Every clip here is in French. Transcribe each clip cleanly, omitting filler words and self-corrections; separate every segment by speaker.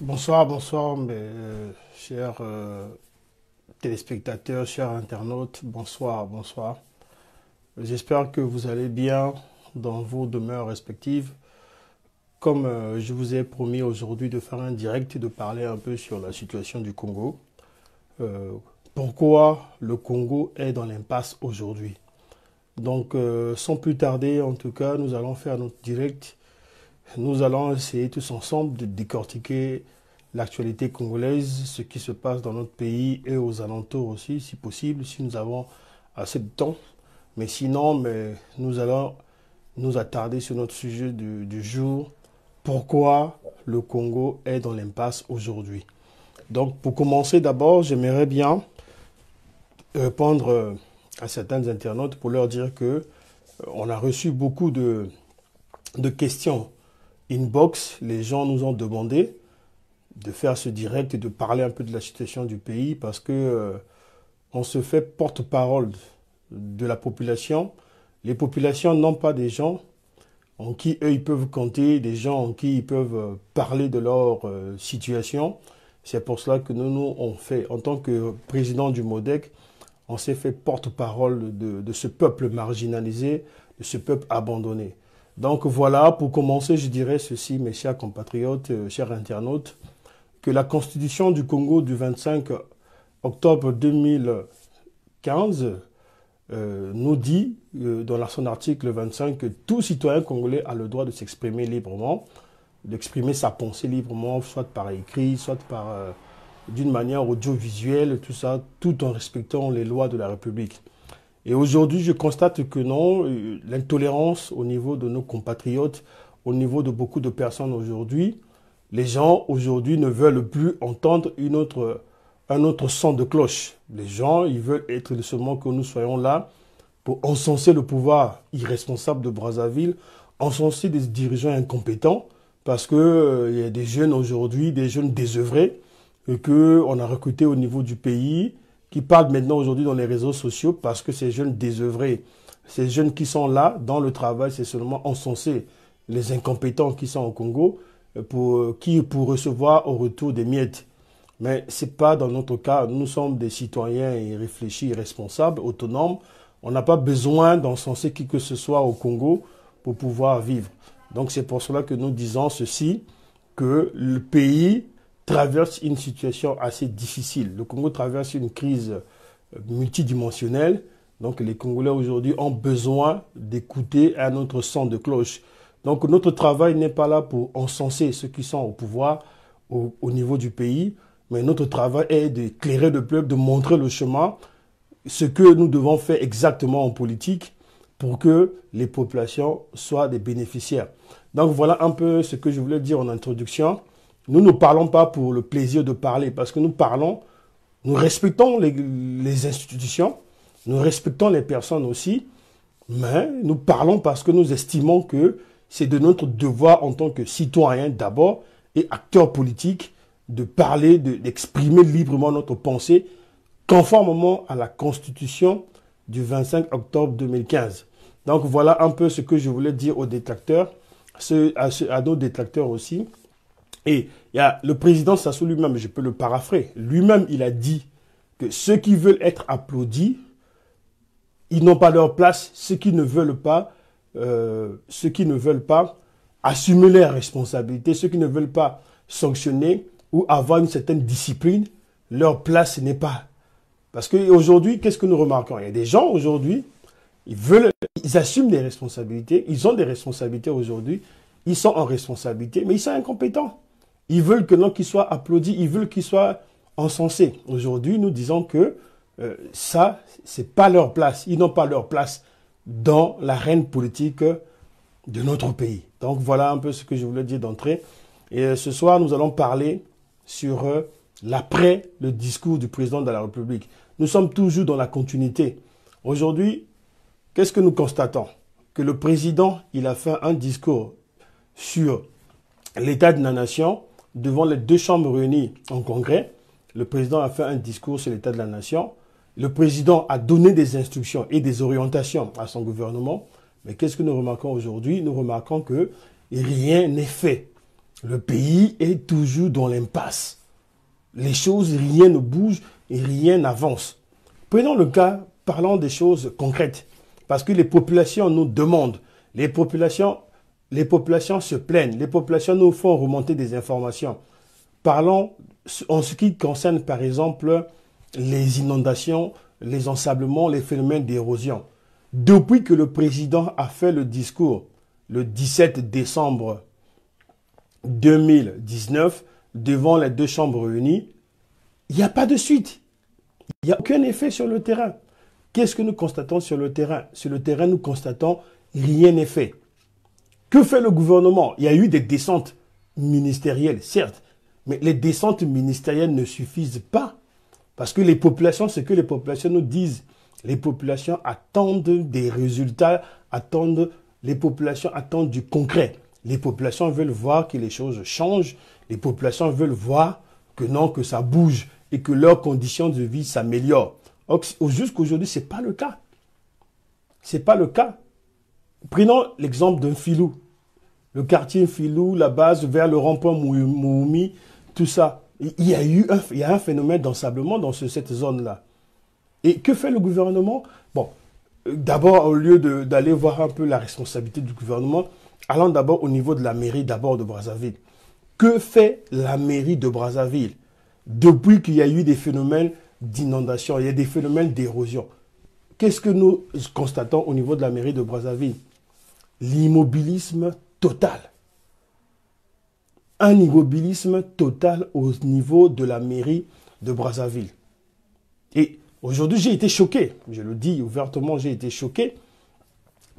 Speaker 1: Bonsoir, bonsoir, chers téléspectateurs, chers internautes. Bonsoir, bonsoir. J'espère que vous allez bien dans vos demeures respectives. Comme je vous ai promis aujourd'hui de faire un direct et de parler un peu sur la situation du Congo. Euh, Pourquoi le Congo est dans l'impasse aujourd'hui? Donc, sans plus tarder, en tout cas, nous allons faire notre direct. Nous allons essayer tous ensemble de décortiquer l'actualité congolaise, ce qui se passe dans notre pays et aux alentours aussi, si possible, si nous avons assez de temps. Mais sinon, nous allons nous attarder sur notre sujet du jour. Pourquoi le Congo est dans l'impasse aujourd'hui? Donc, pour commencer d'abord, j'aimerais bien répondre à certains internautes pour leur dire que on a reçu beaucoup de questions inbox. Les gens nous ont demandé de faire ce direct et de parler un peu de la situation du pays parce que on se fait porte-parole de la population. Les populations n'ont pas des gens en qui eux ils peuvent compter, des gens en qui ils peuvent parler de leur situation. C'est pour cela que nous on fait, en tant que président du MODEC, on s'est fait porte-parole de ce peuple marginalisé, de ce peuple abandonné. Donc voilà, pour commencer, je dirais ceci, mes chers compatriotes, chers internautes, que la Constitution du Congo du 25 octobre 2015 nous dit, dans son article 25, que tout citoyen congolais a le droit de s'exprimer librement, d'exprimer sa pensée librement, soit par écrit, soit par d'une manière audiovisuelle, tout ça, tout en respectant les lois de la République. Et aujourd'hui, je constate que non, l'intolérance au niveau de nos compatriotes, au niveau de beaucoup de personnes aujourd'hui, les gens aujourd'hui ne veulent plus entendre un autre son de cloche. Les gens, ils veulent être seulement que nous soyons là pour encenser le pouvoir irresponsable de Brazzaville, encenser des dirigeants incompétents, parce que il y a des jeunes aujourd'hui, des jeunes désœuvrés, qu'on a recrutés au niveau du pays, qui parlent maintenant aujourd'hui dans les réseaux sociaux, parce que ces jeunes désœuvrés, ces jeunes qui sont là, dans le travail, c'est seulement encenser les incompétents qui sont au Congo, pour recevoir au retour des miettes. Mais ce n'est pas dans notre cas. Nous sommes des citoyens réfléchis, responsables, autonomes. On n'a pas besoin d'encenser qui que ce soit au Congo pour pouvoir vivre. Donc c'est pour cela que nous disons ceci, que le pays traverse une situation assez difficile. Le Congo traverse une crise multidimensionnelle. Donc les Congolais aujourd'hui ont besoin d'écouter un autre son de cloche. Donc notre travail n'est pas là pour encenser ceux qui sont au pouvoir au niveau du pays, mais notre travail est d'éclairer le peuple, de montrer le chemin, ce que nous devons faire exactement en politique pour que les populations soient des bénéficiaires. Donc voilà un peu ce que je voulais dire en introduction. Nous ne parlons pas pour le plaisir de parler, parce que nous parlons, nous respectons les institutions, nous respectons les personnes aussi, mais nous parlons parce que nous estimons que c'est de notre devoir en tant que citoyen d'abord et acteur politique de parler, d'exprimer librement notre pensée conformément à la Constitution du 25 octobre 2015. Donc voilà un peu ce que je voulais dire aux détracteurs, à nos détracteurs aussi. Et il y a le président Sassou lui-même, je peux le paraphrer, lui-même il a dit que ceux qui veulent être applaudis, ils n'ont pas leur place, ceux qui ne veulent pas assumer leurs responsabilités, ceux qui ne veulent pas sanctionner ou avoir une certaine discipline, leur place n'est pas. Parce qu'aujourd'hui, qu'est-ce que nous remarquons? Il y a des gens aujourd'hui, ils assument des responsabilités, ils ont des responsabilités aujourd'hui, ils sont en responsabilité, mais ils sont incompétents. Ils veulent que non, qu'ils soient applaudis, ils veulent qu'ils soient encensés. Aujourd'hui, nous disons que ça, c'est pas leur place. Ils n'ont pas leur place dans l'arène politique de notre pays. Donc voilà un peu ce que je voulais dire d'entrée. Et ce soir, nous allons parler sur l'après le discours du président de la République. Nous sommes toujours dans la continuité. Aujourd'hui, qu'est-ce que nous constatons? Que le président, il a fait un discours sur l'état de la nation devant les deux chambres réunies en congrès. Le président a fait un discours sur l'état de la nation. Le président a donné des instructions et des orientations à son gouvernement. Mais qu'est-ce que nous remarquons aujourd'hui? Nous remarquons que rien n'est fait. Le pays est toujours dans l'impasse. Les choses, rien ne bouge et rien n'avance. Prenons le cas, parlons des choses concrètes. Parce que les populations nous demandent, les populations se plaignent, les populations nous font remonter des informations. Parlons en ce qui concerne par exemple les inondations, les ensablements, les phénomènes d'érosion. Depuis que le président a fait le discours le 17 décembre 2019 devant les deux chambres réunies, il n'y a pas de suite. Il n'y a aucun effet sur le terrain. Qu'est-ce que nous constatons sur le terrain? Sur le terrain, nous constatons rien n'est fait. Que fait le gouvernement? Il y a eu des descentes ministérielles, certes, mais les descentes ministérielles ne suffisent pas. Parce que les populations, ce que les populations nous disent, les populations attendent des résultats, les populations attendent du concret. Les populations veulent voir que les choses changent. Les populations veulent voir que non, que ça bouge et que leurs conditions de vie s'améliorent. Jusqu'aujourd'hui, ce n'est pas le cas. Ce n'est pas le cas. Prenons l'exemple d'un filou. Le quartier Filou, la base vers le rond-point Mououmi, tout ça. Il y a un phénomène d'ensablement dans cette zone-là. Et que fait le gouvernement? Bon, d'abord, au lieu d'aller voir un peu la responsabilité du gouvernement, allons d'abord au niveau de la mairie d'abord de Brazzaville. Que fait la mairie de Brazzaville depuis qu'il y a eu des phénomènes d'inondation, il y a des phénomènes d'érosion? Qu'est-ce que nous constatons au niveau de la mairie de Brazzaville? L'immobilisme total. Un immobilisme total au niveau de la mairie de Brazzaville. Et aujourd'hui, j'ai été choqué, je le dis ouvertement, j'ai été choqué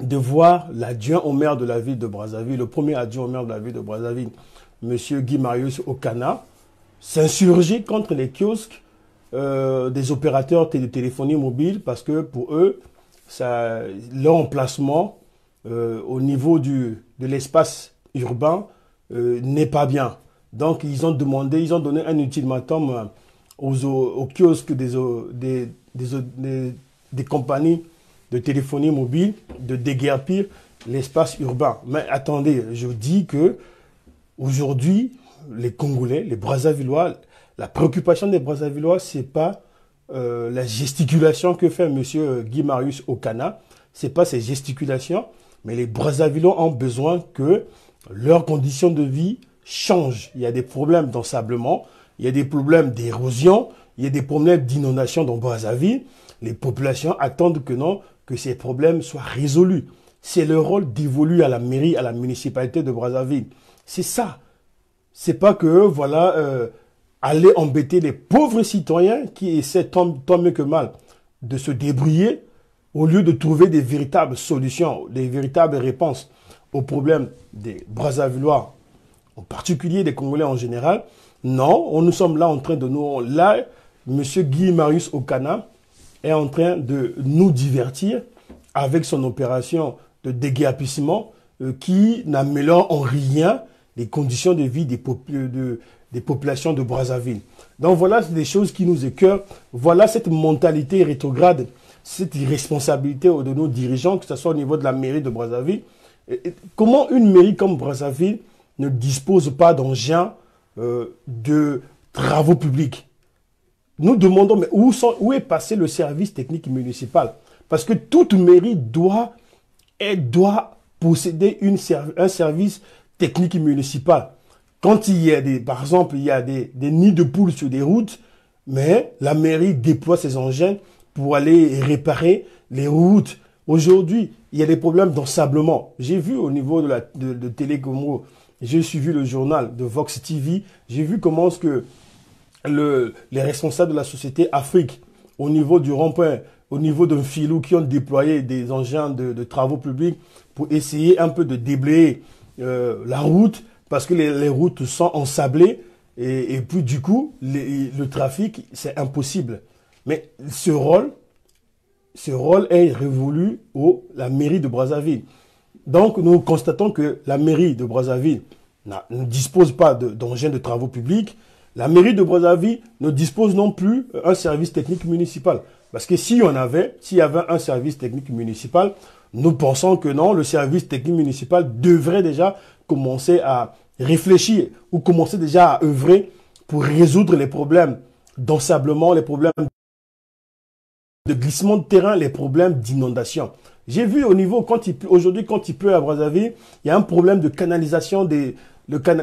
Speaker 1: de voir l'adjoint au maire de la ville de Brazzaville, le premier adjoint au maire de la ville de Brazzaville, M. Guy Marius Okana, s'insurger contre les kiosques des opérateurs de téléphonie mobile parce que pour eux, leur emplacement au niveau de l'espace urbain n'est pas bien. Donc, ils ont donné un ultimatum aux kiosques des compagnies de téléphonie mobile de déguerpir l'espace urbain. Mais attendez, je dis que aujourd'hui, les Congolais, les Brazzavillois, la préoccupation des Brazzavillois, ce n'est pas la gesticulation que fait M. Guy Marius Okana. Ce n'est pas ces gesticulations, mais les Brazzavillois ont besoin que leurs conditions de vie changent. Il y a des problèmes d'ensablement, il y a des problèmes d'érosion, il y a des problèmes d'inondation dans Brazzaville. Les populations attendent que ces problèmes soient résolus. C'est le rôle dévolu à la mairie, à la municipalité de Brazzaville. C'est ça. C'est pas que, voilà, aller embêter les pauvres citoyens qui essaient tant mieux que mal de se débrouiller au lieu de trouver des véritables solutions, des véritables réponses aux problèmes des Brazzavillois, en particulier des Congolais en général. Non, nous sommes là en train de nous... Là, M. Guy Marius Okana est en train de nous divertir avec son opération de déguerpissement qui n'améliore en rien les conditions de vie des populations de Brazzaville. Donc voilà des choses qui nous écœurent. Voilà cette mentalité rétrograde, cette irresponsabilité de nos dirigeants, que ce soit au niveau de la mairie de Brazzaville. Comment une mairie comme Brazzaville ne dispose pas d'engins de travaux publics? Nous demandons, mais où est passé le service technique municipal? Parce que toute mairie doit posséder un service technique municipal. Quand il y a par exemple, il y a des nids de poules sur des routes, mais la mairie déploie ses engins pour aller réparer les routes. Aujourd'hui, il y a des problèmes d'ensablement. J'ai vu au niveau de Télécomro, j'ai suivi le journal de Vox TV, j'ai vu comment est-ce que les responsables de la société Afrique, au niveau du rond-point, au niveau d'un filou, qui ont déployé des engins de travaux publics pour essayer un peu de déblayer la route, parce que les routes sont ensablées, et puis du coup, le trafic, c'est impossible. Mais ce rôle est révolu la mairie de Brazzaville. Donc, nous constatons que la mairie de Brazzaville ne dispose pas d'engins de travaux publics. La mairie de Brazzaville ne dispose non plus d'un service technique municipal. Parce que s'il y avait un service technique municipal, nous pensons que non, le service technique municipal devrait déjà commencer à réfléchi ou commencé déjà à œuvrer pour résoudre les problèmes d'ensablement, les problèmes de glissement de terrain, les problèmes d'inondation. J'ai vu au niveau, aujourd'hui, quand il pleut à Brazzaville, il y a un problème de canalisation. Il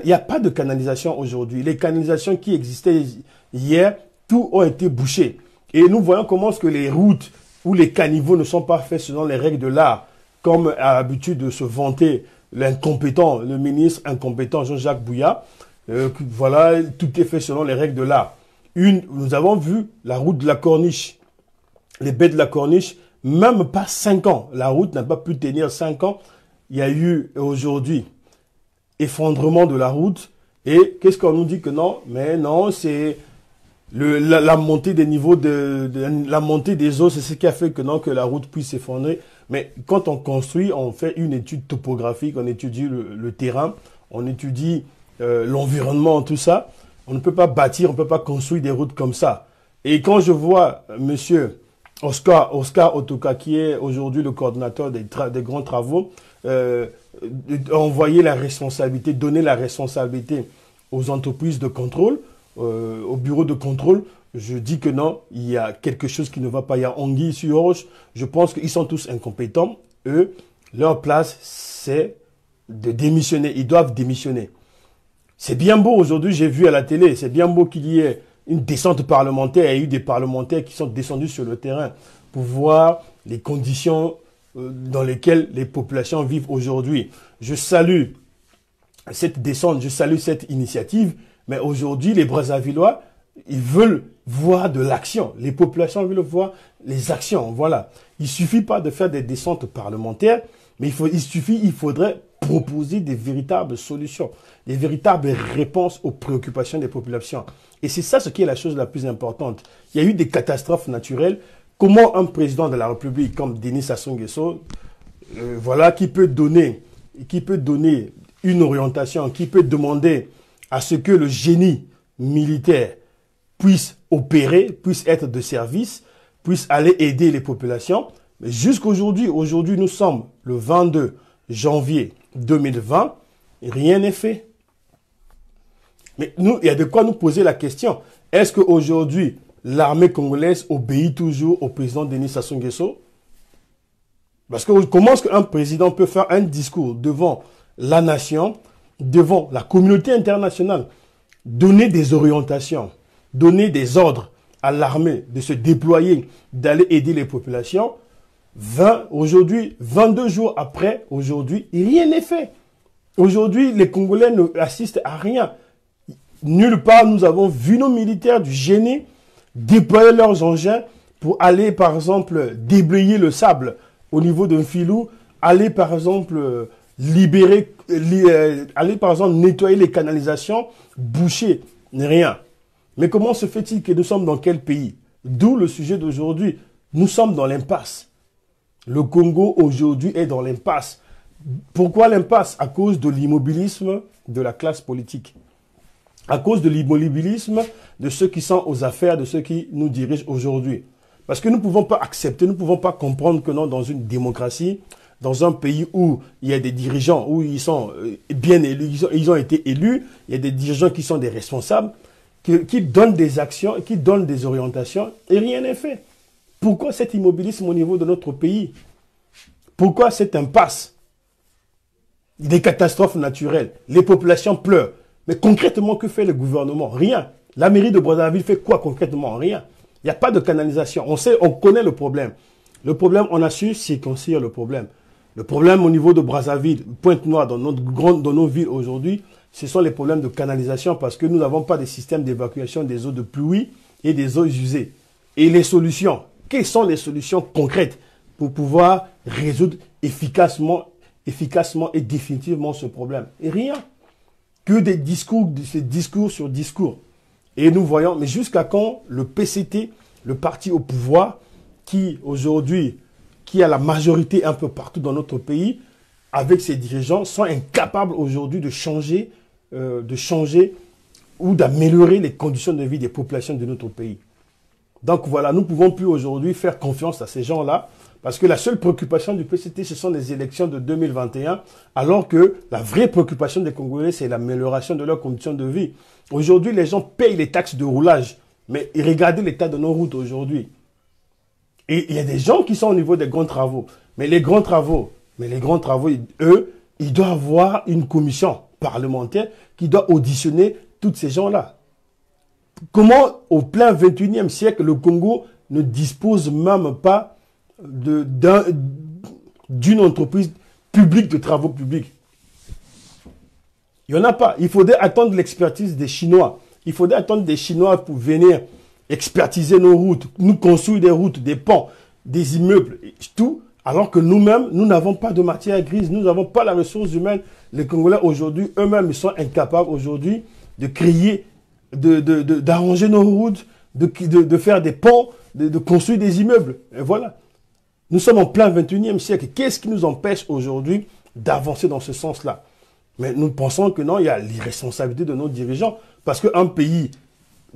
Speaker 1: n'y a pas de canalisation aujourd'hui. Les canalisations qui existaient hier, tout ont été bouchées. Et nous voyons comment est-ce que les routes ou les caniveaux ne sont pas faits selon les règles de l'art, comme a l'habitude de se vanter l'incompétent, le ministre incompétent Jean-Jacques Bouya. Voilà, tout est fait selon les règles de l'art. Nous avons vu la route de la Corniche, les baies de la Corniche, même pas 5 ans. La route n'a pas pu tenir 5 ans. Il y a eu aujourd'hui effondrement de la route. Et qu'est-ce qu'on nous dit que non? Mais non, c'est la montée des niveaux la montée des eaux, c'est ce qui a fait que non, que la route puisse s'effondrer. Mais quand on construit, on fait une étude topographique, on étudie le terrain, on étudie l'environnement, tout ça. On ne peut pas bâtir, on ne peut pas construire des routes comme ça. Et quand je vois monsieur Oscar Otoka, qui est aujourd'hui le coordinateur des grands travaux, envoyer la responsabilité, donner la responsabilité aux entreprises de contrôle, au bureau de contrôle, je dis que non, il y a quelque chose qui ne va pas. Il y a anguille sur roche. Je pense qu'ils sont tous incompétents. Eux, leur place, c'est de démissionner. Ils doivent démissionner. C'est bien beau aujourd'hui, j'ai vu à la télé, c'est bien beau qu'il y ait une descente parlementaire. Il y a eu des parlementaires qui sont descendus sur le terrain pour voir les conditions dans lesquelles les populations vivent aujourd'hui. Je salue cette descente, je salue cette initiative, mais aujourd'hui, les Brazzavillois, ils veulent voir de l'action. Les populations veulent voir les actions. Voilà. Il suffit pas de faire des descentes parlementaires, mais il faudrait proposer des véritables solutions, des véritables réponses aux préoccupations des populations. Et c'est ça ce qui est la chose la plus importante. Il y a eu des catastrophes naturelles. Comment un président de la République comme Denis Sassou Nguesso, voilà, qui peut donner une orientation, qui peut demander à ce que le génie militaire puisse opérer, puisse être de service, puisse aller aider les populations. Mais jusqu'aujourd'hui, nous sommes le 22 janvier 2020, et rien n'est fait. Mais nous, il y a de quoi nous poser la question. Est-ce qu'aujourd'hui, l'armée congolaise obéit toujours au président Denis Sassou Nguesso? Parce que comment est-ce qu'un président peut faire un discours devant la nation, devant la communauté internationale, donner des orientations, donner des ordres à l'armée de se déployer, d'aller aider les populations? Aujourd'hui, 22 jours après, aujourd'hui, rien n'est fait. Aujourd'hui, les Congolais ne assistent à rien. Nulle part, nous avons vu nos militaires du génie déployer leurs engins pour aller, par exemple, déblayer le sable au niveau d'un filou, aller, par exemple, aller, par exemple, nettoyer les canalisations, boucher, rien. Mais comment se fait-il que nous sommes dans quel pays? D'où le sujet d'aujourd'hui. Nous sommes dans l'impasse. Le Congo, aujourd'hui, est dans l'impasse. Pourquoi l'impasse? À cause de l'immobilisme de la classe politique. À cause de l'immobilisme de ceux qui sont aux affaires, de ceux qui nous dirigent aujourd'hui. Parce que nous ne pouvons pas accepter, nous ne pouvons pas comprendre que non, dans une démocratie, dans un pays où il y a des dirigeants, où ils sont bien élus, ils ont été élus, il y a des dirigeants qui sont des responsables, qui donnent des actions, qui donnent des orientations, et rien n'est fait. Pourquoi cet immobilisme au niveau de notre pays? Pourquoi cette impasse? Des catastrophes naturelles, les populations pleurent. Mais concrètement, que fait le gouvernement? Rien. La mairie de Brazzaville fait quoi concrètement? Rien. Il n'y a pas de canalisation. On connaît le problème. Le problème, on a su circoncire le problème. Le problème au niveau de Brazzaville, Pointe-Noire, dans nos villes aujourd'hui, ce sont les problèmes de canalisation parce que nous n'avons pas de système d'évacuation des eaux de pluie et des eaux usées. Et les solutions, quelles sont les solutions concrètes pour pouvoir résoudre efficacement et définitivement ce problème? Et rien. Que des discours sur discours. Et nous voyons, mais jusqu'à quand le PCT, le parti au pouvoir, qui aujourd'hui, qui a la majorité un peu partout dans notre pays, avec ses dirigeants, sont incapables aujourd'hui de changer ou d'améliorer les conditions de vie des populations de notre pays. Donc voilà, nous ne pouvons plus aujourd'hui faire confiance à ces gens-là, parce que la seule préoccupation du PCT, ce sont les élections de 2021, alors que la vraie préoccupation des Congolais, c'est l'amélioration de leurs conditions de vie. Aujourd'hui, les gens payent les taxes de roulage, mais regardez l'état de nos routes aujourd'hui. Et il y a des gens qui sont au niveau des grands travaux, mais les grands travaux, eux, ils doivent avoir une commission parlementaire qui doit auditionner tous ces gens-là. Comment, au plein 21e siècle, le Congo ne dispose même pas d'une entreprise publique de travaux publics? Il n'y en a pas. Il faudrait attendre l'expertise des Chinois. Il faudrait attendre des Chinois pour venir expertiser nos routes, nous construire des routes, des ponts, des immeubles, tout, alors que nous-mêmes, nous n'avons pas de matière grise, nous n'avons pas la ressource humaine. Les Congolais aujourd'hui, eux-mêmes, ils sont incapables aujourd'hui de créer, d'arranger nos routes, de faire des ponts, de construire des immeubles. Et voilà. Nous sommes en plein 21e siècle. Qu'est-ce qui nous empêche aujourd'hui d'avancer dans ce sens-là? Mais nous pensons que non, il y a l'irresponsabilité de nos dirigeants. Parce qu'un pays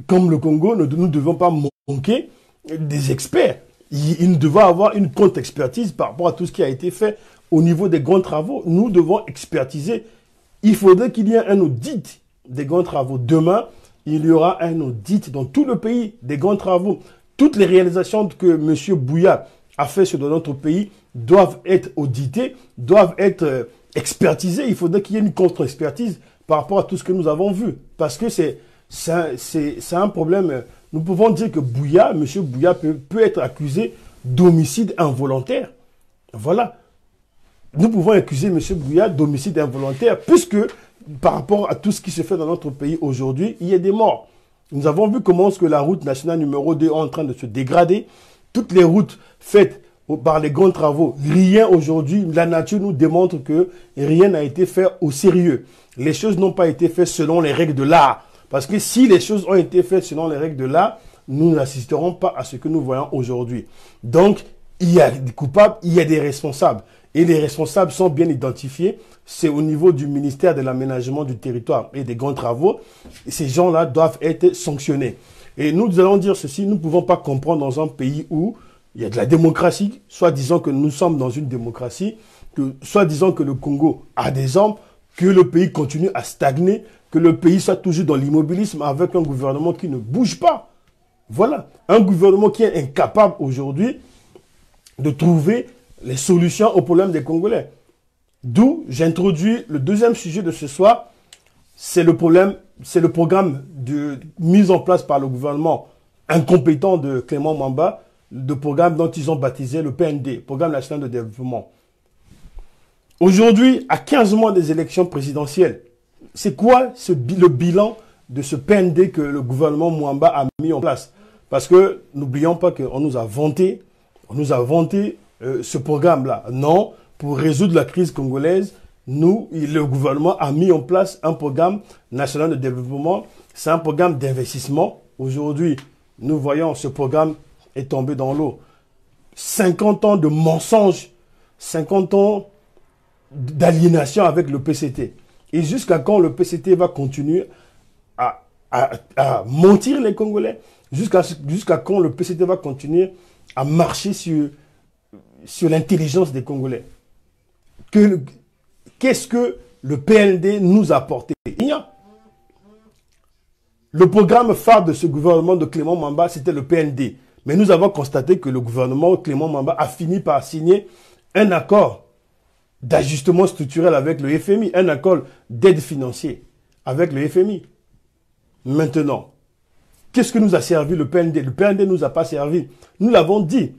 Speaker 1: comme le Congo, nous ne devons pas manquer des experts. Ils devront avoir une contre-expertise par rapport à tout ce qui a été fait au niveau des grands travaux. Nous devons expertiser. Il faudrait qu'il y ait un audit des grands travaux. Demain, il y aura un audit dans tout le pays des grands travaux. Toutes les réalisations que M. Bouya a fait sur notre pays doivent être auditées, doivent être expertisées. Il faudrait qu'il y ait une contre-expertise par rapport à tout ce que nous avons vu. Parce que c'est un problème. Nous pouvons dire que Bouya, M. Bouya peut être accusé d'homicide involontaire. Voilà. Nous pouvons accuser M. Bouya d'homicide involontaire puisque par rapport à tout ce qui se fait dans notre pays aujourd'hui, il y a des morts. Nous avons vu comment est-ce que la route nationale numéro 2 est en train de se dégrader. Toutes les routes faites par les grands travaux, rien aujourd'hui, la nature nous démontre que rien n'a été fait au sérieux. Les choses n'ont pas été faites selon les règles de l'art. Parce que si les choses ont été faites selon les règles de l'art, nous n'assisterons pas à ce que nous voyons aujourd'hui. Donc, il y a des coupables, il y a des responsables. Et les responsables sont bien identifiés. C'est au niveau du ministère de l'aménagement du territoire et des grands travaux. Et ces gens-là doivent être sanctionnés. Et nous allons dire ceci, nous ne pouvons pas comprendre dans un pays où il y a de la démocratie, soit disant que nous sommes dans une démocratie, soit disant que le Congo a des armes, que le pays continue à stagner, que le pays soit toujours dans l'immobilisme avec un gouvernement qui ne bouge pas. Voilà. Un gouvernement qui est incapable aujourd'hui de trouver les solutions aux problèmes des Congolais. D'où j'introduis le deuxième sujet de ce soir, c'est le programme de mise en place par le gouvernement incompétent de Clément Mamba, le programme dont ils ont baptisé le PND, Programme national de développement. Aujourd'hui, à 15 mois des élections présidentielles, c'est quoi le bilan de ce PND que le gouvernement Mwamba a mis en place? Parce que n'oublions pas qu'on nous a vanté, ce programme-là. Non, pour résoudre la crise congolaise, le gouvernement a mis en place un programme national de développement. C'est un programme d'investissement. Aujourd'hui, nous voyons ce programme est tombé dans l'eau. 50 ans de mensonges, 50 ans d'aliénation avec le PCT. Et jusqu'à quand le PCT va continuer à mentir les Congolais? Jusqu'à quand le PCT va continuer à marcher sur l'intelligence des Congolais? Qu'est-ce que le PND nous a apporté? Rien. Le programme phare de ce gouvernement de Clément Mamba, c'était le PND. Mais nous avons constaté que le gouvernement Clément Mamba a fini par signer un accord d'ajustement structurel avec le FMI, un accord d'aide financière avec le FMI. Maintenant, qu'est-ce que nous a servi le PND? Le PND ne nous a pas servi. Nous l'avons dit,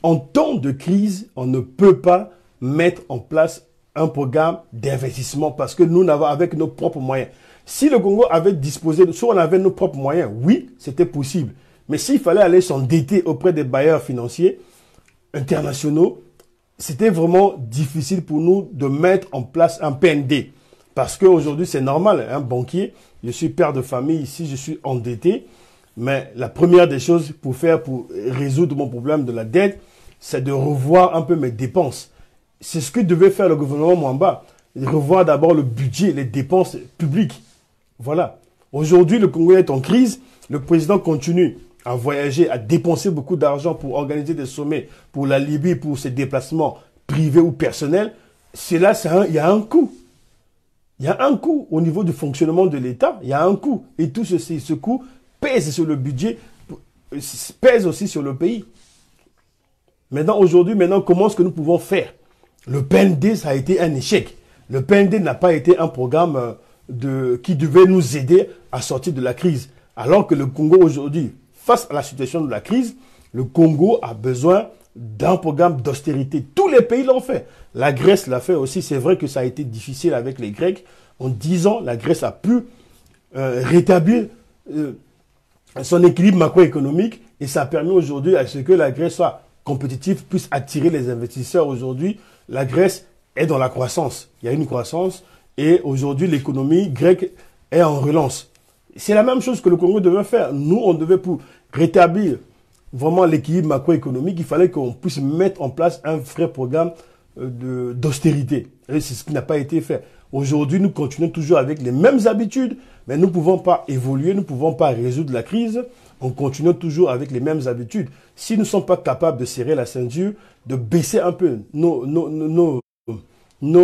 Speaker 1: en temps de crise, on ne peut pas mettre en place un programme d'investissement parce que nous n'avons avec nos propres moyens. Si le Congo avait disposé, soit on avait nos propres moyens, oui, c'était possible. Mais s'il fallait aller s'endetter auprès des bailleurs financiers internationaux, c'était vraiment difficile pour nous de mettre en place un PND. Parce qu'aujourd'hui, c'est normal, un banquier, je suis père de famille ici, je suis endetté. Mais la première des choses pour résoudre mon problème de la dette, c'est de revoir un peu mes dépenses. C'est ce que devait faire le gouvernement Mwamba. Revoir d'abord le budget, les dépenses publiques. Voilà. Aujourd'hui, le Congo est en crise. Le président continue à voyager, à dépenser beaucoup d'argent pour organiser des sommets pour la Libye, pour ses déplacements privés ou personnels, il y a un coût. Il y a un coût au niveau du fonctionnement de l'État, il y a un coût. Et tout ceci, ce coût pèse sur le budget, pèse aussi sur le pays. Maintenant, aujourd'hui, comment est-ce que nous pouvons faire? Le PND, ça a été un échec. Le PND n'a pas été un programme qui devait nous aider à sortir de la crise. Alors que le Congo aujourd'hui, face à la situation de la crise, le Congo a besoin d'un programme d'austérité. Tous les pays l'ont fait. La Grèce l'a fait aussi. C'est vrai que ça a été difficile avec les Grecs. En 10 ans, la Grèce a pu rétablir son équilibre macroéconomique et ça a permis aujourd'hui à ce que la Grèce soit compétitive, puisse attirer les investisseurs. Aujourd'hui, la Grèce est dans la croissance. Il y a une croissance et aujourd'hui, l'économie grecque est en relance. C'est la même chose que le Congo devait faire. Nous, on devait, pour rétablir vraiment l'équilibre macroéconomique, il fallait qu'on puisse mettre en place un vrai programme d'austérité. Et c'est ce qui n'a pas été fait. Aujourd'hui, nous continuons toujours avec les mêmes habitudes, mais nous ne pouvons pas évoluer, nous ne pouvons pas résoudre la crise. On continue toujours avec les mêmes habitudes. Si nous ne sommes pas capables de serrer la ceinture, de baisser un peu nos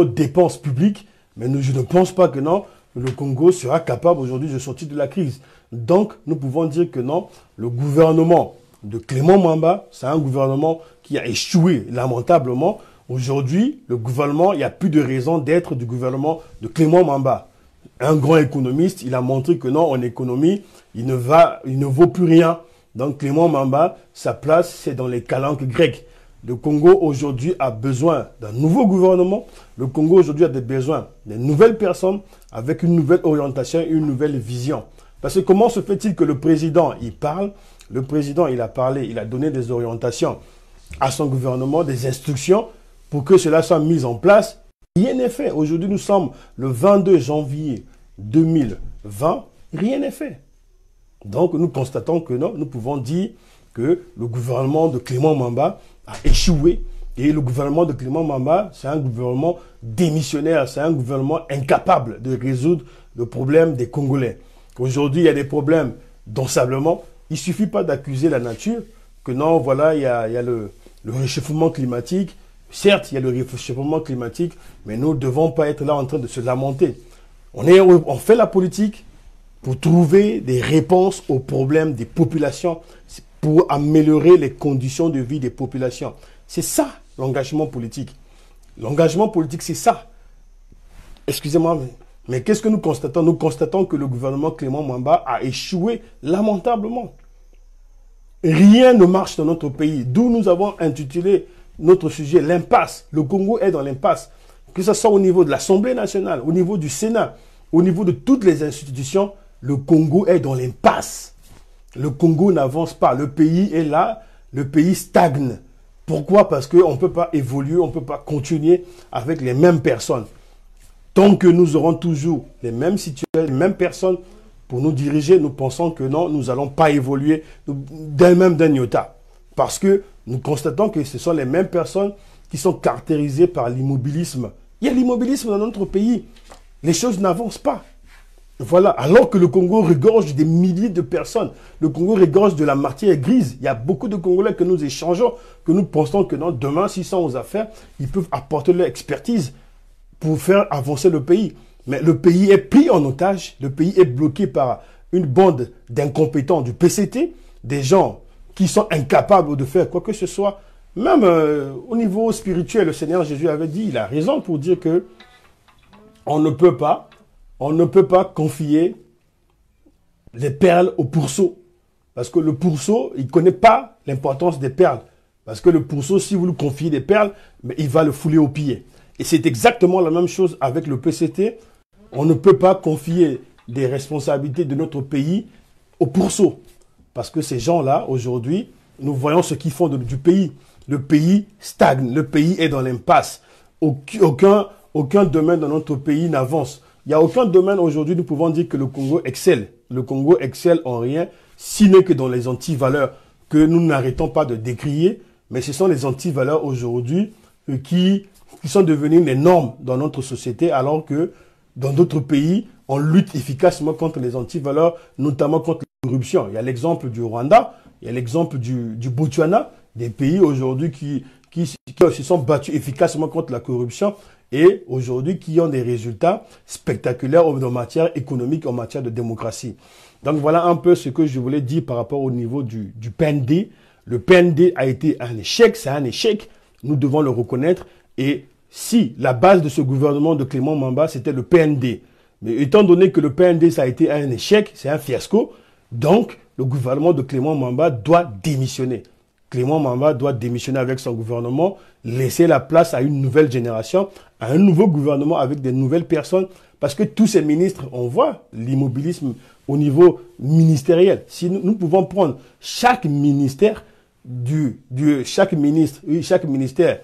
Speaker 1: dépenses publiques, mais je ne pense pas que non, le Congo sera capable aujourd'hui de sortir de la crise. Donc, nous pouvons dire que non, le gouvernement de Clément Mamba, c'est un gouvernement qui a échoué lamentablement. Aujourd'hui, le gouvernement, il n'y a plus de raison d'être du gouvernement de Clément Mamba. Un grand économiste, il a montré que non, en économie, il ne vaut plus rien. Donc Clément Mamba, sa place, c'est dans les calanques grecques. Le Congo aujourd'hui a besoin d'un nouveau gouvernement. Le Congo aujourd'hui a besoin de nouvelles personnes avec une nouvelle orientation, une nouvelle vision. Parce que comment se fait-il que le président, il parle, le président, il a parlé, il a donné des orientations à son gouvernement, des instructions pour que cela soit mis en place. Rien n'est fait. Aujourd'hui, nous sommes le 22 janvier 2020. Rien n'est fait. Donc, nous constatons que non, nous pouvons dire que le gouvernement de Clément Mamba a échoué. Et le gouvernement de Clément Mamba, c'est un gouvernement démissionnaire, c'est un gouvernement incapable de résoudre le problème des Congolais. Aujourd'hui, il y a des problèmes d'ensablement. Il ne suffit pas d'accuser la nature, que non, voilà, il y a le réchauffement climatique. Certes, il y a le réchauffement climatique, mais nous ne devons pas être là en train de se lamenter. On fait la politique pour trouver des réponses aux problèmes des populations, pour améliorer les conditions de vie des populations. C'est ça, l'engagement politique. L'engagement politique, c'est ça. Excusez-moi, mais qu'est-ce que nous constatons? Nous constatons que le gouvernement Clément Mamba a échoué lamentablement. Rien ne marche dans notre pays, d'où nous avons intitulé notre sujet l'impasse. Le Congo est dans l'impasse. Que ce soit au niveau de l'Assemblée nationale, au niveau du Sénat, au niveau de toutes les institutions, le Congo est dans l'impasse. Le Congo n'avance pas. Le pays est là, le pays stagne. Pourquoi? Parce qu'on ne peut pas évoluer, on ne peut pas continuer avec les mêmes personnes. Tant que nous aurons toujours les mêmes situations, les mêmes personnes pour nous diriger, nous pensons que non, nous n'allons pas évoluer d'un iota. Parce que nous constatons que ce sont les mêmes personnes qui sont caractérisées par l'immobilisme. Il y a l'immobilisme dans notre pays. Les choses n'avancent pas. Voilà. Alors que le Congo regorge des milliers de personnes. Le Congo regorge de la matière grise. Il y a beaucoup de Congolais que nous échangeons, que nous pensons que non, demain, s'ils sont aux affaires, ils peuvent apporter leur expertise pour faire avancer le pays. Mais le pays est pris en otage. Le pays est bloqué par une bande d'incompétents du PCT, des gens qui sont incapables de faire quoi que ce soit. Même au niveau spirituel, le Seigneur Jésus avait dit, il a raison pour dire que on ne peut pas confier les perles au pourceau. Parce que le pourceau, il ne connaît pas l'importance des perles. Parce que le pourceau, si vous lui confiez des perles, mais il va le fouler aux pieds. Et c'est exactement la même chose avec le PCT. On ne peut pas confier des responsabilités de notre pays au pourceau. Parce que ces gens-là, aujourd'hui, nous voyons ce qu'ils font du pays. Le pays stagne, le pays est dans l'impasse. Aucun domaine dans notre pays n'avance. Il n'y a aucun domaine aujourd'hui, nous pouvons dire que le Congo excelle. Le Congo excelle en rien, sinon que dans les antivaleurs que nous n'arrêtons pas de décrier. Mais ce sont les antivaleurs aujourd'hui qui sont devenues les normes dans notre société, alors que dans d'autres pays, on lutte efficacement contre les antivaleurs, notamment contre la corruption. Il y a l'exemple du Rwanda, Il y a l'exemple du Botswana, des pays aujourd'hui qui se sont battus efficacement contre la corruption et aujourd'hui qui ont des résultats spectaculaires en matière économique, en matière de démocratie. Donc voilà un peu ce que je voulais dire par rapport au niveau du PND. Le PND a été un échec, c'est un échec, nous devons le reconnaître. Et si la base de ce gouvernement de Clément Mamba, c'était le PND, mais étant donné que le PND, ça a été un échec, c'est un fiasco, donc le gouvernement de Clément Mamba doit démissionner. Clément Mamba doit démissionner avec son gouvernement, laisser la place à une nouvelle génération, à un nouveau gouvernement avec des nouvelles personnes, parce que tous ces ministres, on voit l'immobilisme au niveau ministériel. Si nous pouvons prendre chaque ministère, chaque ministère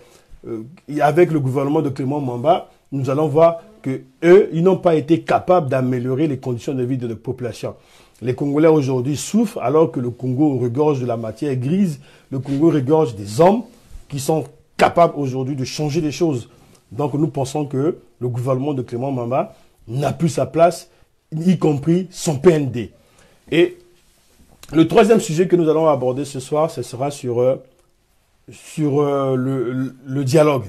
Speaker 1: avec le gouvernement de Clément Mamba, nous allons voir que eux, ils n'ont pas été capables d'améliorer les conditions de vie de la population. Les Congolais aujourd'hui souffrent alors que le Congo regorge de la matière grise, le Congo regorge des hommes qui sont capables aujourd'hui de changer les choses. Donc nous pensons que le gouvernement de Clément Mamba n'a plus sa place, y compris son PND. Et le troisième sujet que nous allons aborder ce soir, ce sera sur le dialogue.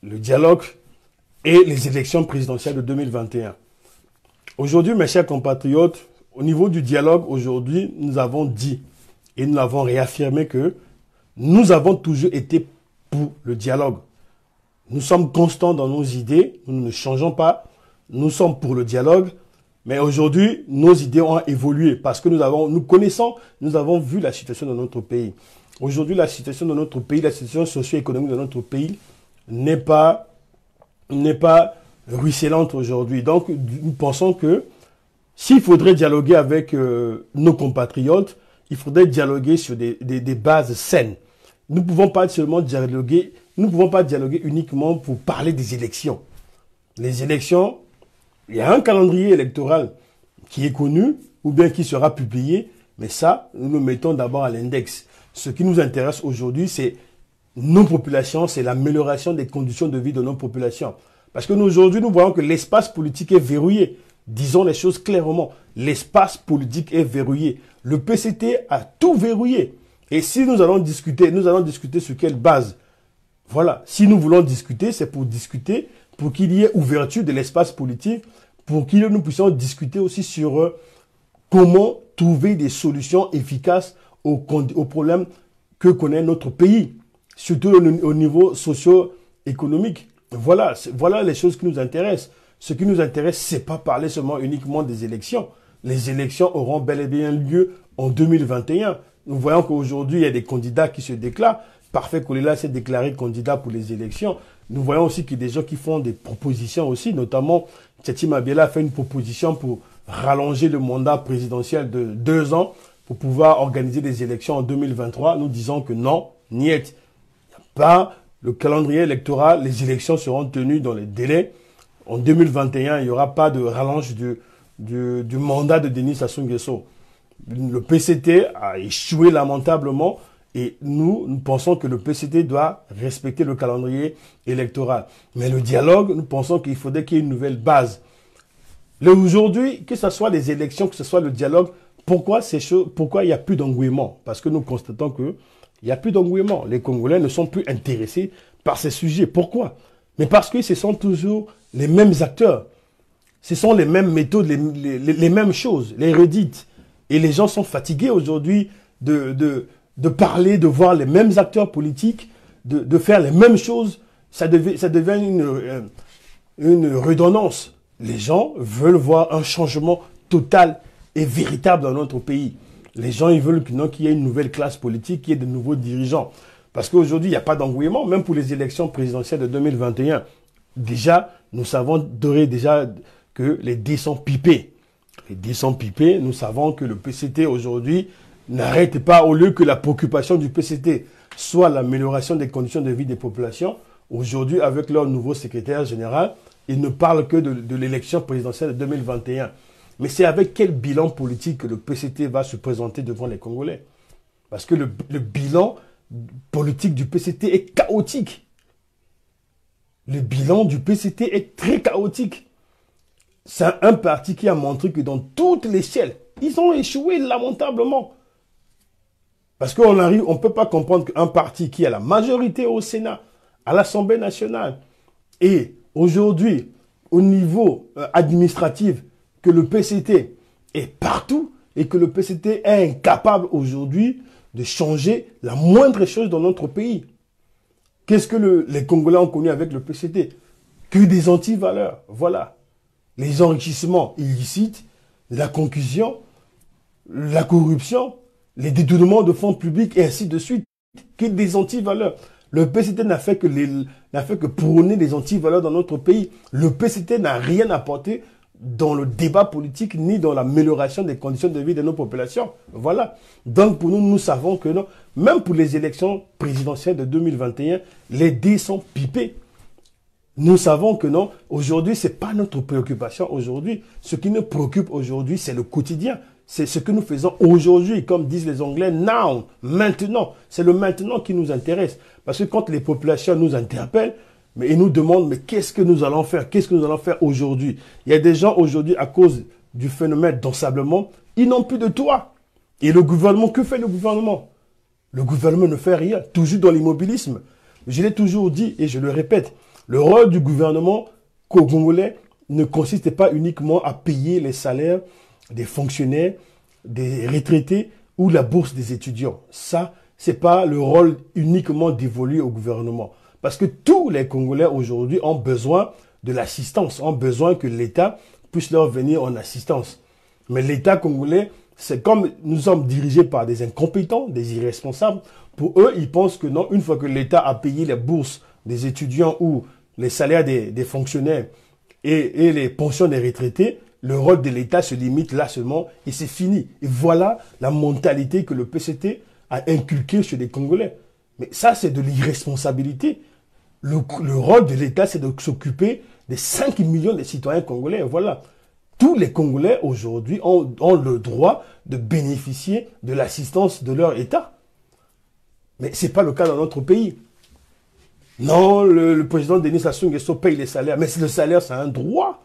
Speaker 1: Le dialogue et les élections présidentielles de 2021. Aujourd'hui, mes chers compatriotes, au niveau du dialogue, aujourd'hui, nous avons dit et nous avons réaffirmé que nous avons toujours été pour le dialogue. Nous sommes constants dans nos idées, nous ne changeons pas, nous sommes pour le dialogue, mais aujourd'hui, nos idées ont évolué parce que nous avons vu la situation de notre pays. Aujourd'hui, la situation de notre pays, la situation socio-économique de notre pays n'est pas ruisselante aujourd'hui. Donc, nous pensons que s'il faudrait dialoguer avec nos compatriotes, il faudrait dialoguer sur des bases saines. Nous ne pouvons pas seulement dialoguer, uniquement pour parler des élections. Les élections, il y a un calendrier électoral qui est connu ou bien qui sera publié, mais ça, nous le mettons d'abord à l'index. Ce qui nous intéresse aujourd'hui, c'est nos populations, c'est l'amélioration des conditions de vie de nos populations. Parce que aujourd'hui, nous voyons que l'espace politique est verrouillé. Disons les choses clairement. L'espace politique est verrouillé. Le PCT a tout verrouillé. Et si nous allons discuter sur quelle base? Voilà. Si nous voulons discuter, c'est pour discuter, pour qu'il y ait ouverture de l'espace politique, pour que nous puissions discuter aussi sur comment trouver des solutions efficaces aux problèmes que connaît notre pays, surtout au niveau socio-économique. Voilà les choses qui nous intéressent. Ce qui nous intéresse, c'est pas parler seulement uniquement des élections. Les élections auront bel et bien lieu en 2021. Nous voyons qu'aujourd'hui, il y a des candidats qui se déclarent. Parfait Kolela s'est déclaré candidat pour les élections. Nous voyons aussi qu'il y a des gens qui font des propositions aussi, notamment Tchati Mabiala a fait une proposition pour rallonger le mandat présidentiel de 2 ans pour pouvoir organiser des élections en 2023. Nous disons que non, niet. Il n'y a pas le calendrier électoral, les élections seront tenues dans les délais. En 2021, il n'y aura pas de rallonge du mandat de Denis Sassou Nguesso. Le PCT a échoué lamentablement et nous pensons que le PCT doit respecter le calendrier électoral. Mais le dialogue, nous pensons qu'il faudrait qu'il y ait une nouvelle base. Aujourd'hui, que ce soit les élections, que ce soit le dialogue, pourquoi il n'y a plus d'engouement? Parce que nous constatons qu'il n'y a plus d'engouement. Les Congolais ne sont plus intéressés par ces sujets. Pourquoi? Mais parce que ce sont toujours les mêmes acteurs. Ce sont les mêmes méthodes, les mêmes choses, les redites. Et les gens sont fatigués aujourd'hui de parler, de voir les mêmes acteurs politiques, de faire les mêmes choses. Ça devient une redondance. Les gens veulent voir un changement total et véritable dans notre pays. Les gens, ils veulent qu'il y ait une nouvelle classe politique, qu'il y ait de nouveaux dirigeants. Parce qu'aujourd'hui, il n'y a pas d'engouement, même pour les élections présidentielles de 2021. Déjà, nous savons déjà que les dés sont pipés. Les dés sont pipés, nous savons que le PCT aujourd'hui n'arrête pas, au lieu que la préoccupation du PCT soit l'amélioration des conditions de vie des populations. Aujourd'hui, avec leur nouveau secrétaire général, ils ne parlent que de l'élection présidentielle de 2021. Mais c'est avec quel bilan politique que le PCT va se présenter devant les Congolais? Parce que le bilan politique du PCT est chaotique. Le bilan du PCT est très chaotique. C'est un parti qui a montré que dans toutes les échelles, ils ont échoué lamentablement. Parce qu'on arrive, on ne peut pas comprendre qu'un parti qui a la majorité au Sénat, à l'Assemblée nationale, et aujourd'hui, au niveau administratif, que le PCT est partout et que le PCT est incapable aujourd'hui de changer la moindre chose dans notre pays. Qu'est-ce que les Congolais ont connu avec le PCT? Que des antivaleurs, voilà. Les enrichissements illicites, la concussion, la corruption, les détournements de fonds publics et ainsi de suite. Que des antivaleurs. Le PCT n'a fait que prôner des antivaleurs dans notre pays. Le PCT n'a rien apporté dans le débat politique ni dans l'amélioration des conditions de vie de nos populations. Voilà. Donc pour nous, nous savons que non, même pour les élections présidentielles de 2021, les dés sont pipés. Nous savons que non, aujourd'hui, ce n'est pas notre préoccupation aujourd'hui. Ce qui nous préoccupe aujourd'hui, c'est le quotidien. C'est ce que nous faisons aujourd'hui, comme disent les Anglais, now, maintenant. C'est le maintenant qui nous intéresse. Parce que quand les populations nous interpellent, ils nous demandent, mais qu'est-ce que nous allons faire? Qu'est-ce que nous allons faire aujourd'hui? Il y a des gens aujourd'hui, à cause du phénomène d'ensablement, ils n'ont plus de toit. Et le gouvernement, que fait le gouvernement? Le gouvernement ne fait rien, toujours dans l'immobilisme. Je l'ai toujours dit et je le répète, le rôle du gouvernement congolais ne consiste pas uniquement à payer les salaires des fonctionnaires, des retraités ou la bourse des étudiants. Ça, ce n'est pas le rôle uniquement dévolu au gouvernement. Parce que tous les Congolais aujourd'hui ont besoin de l'assistance, ont besoin que l'État puisse leur venir en assistance. Mais l'État congolais, c'est comme nous sommes dirigés par des incompétents, des irresponsables. Pour eux, ils pensent que non, une fois que l'État a payé les bourses des étudiants ou les salaires des fonctionnaires et les pensions des retraités, le rôle de l'État se limite là seulement et c'est fini. Et voilà la mentalité que le PCT a inculquée chez les Congolais. Mais ça, c'est de l'irresponsabilité. Le rôle de l'État, c'est de s'occuper des 5 millions de citoyens congolais. Voilà. Tous les Congolais aujourd'hui ont le droit de bénéficier de l'assistance de leur État. Mais ce n'est pas le cas dans notre pays. Non, le président Denis Sassou Nguesso paye les salaires. Mais le salaire, c'est un droit.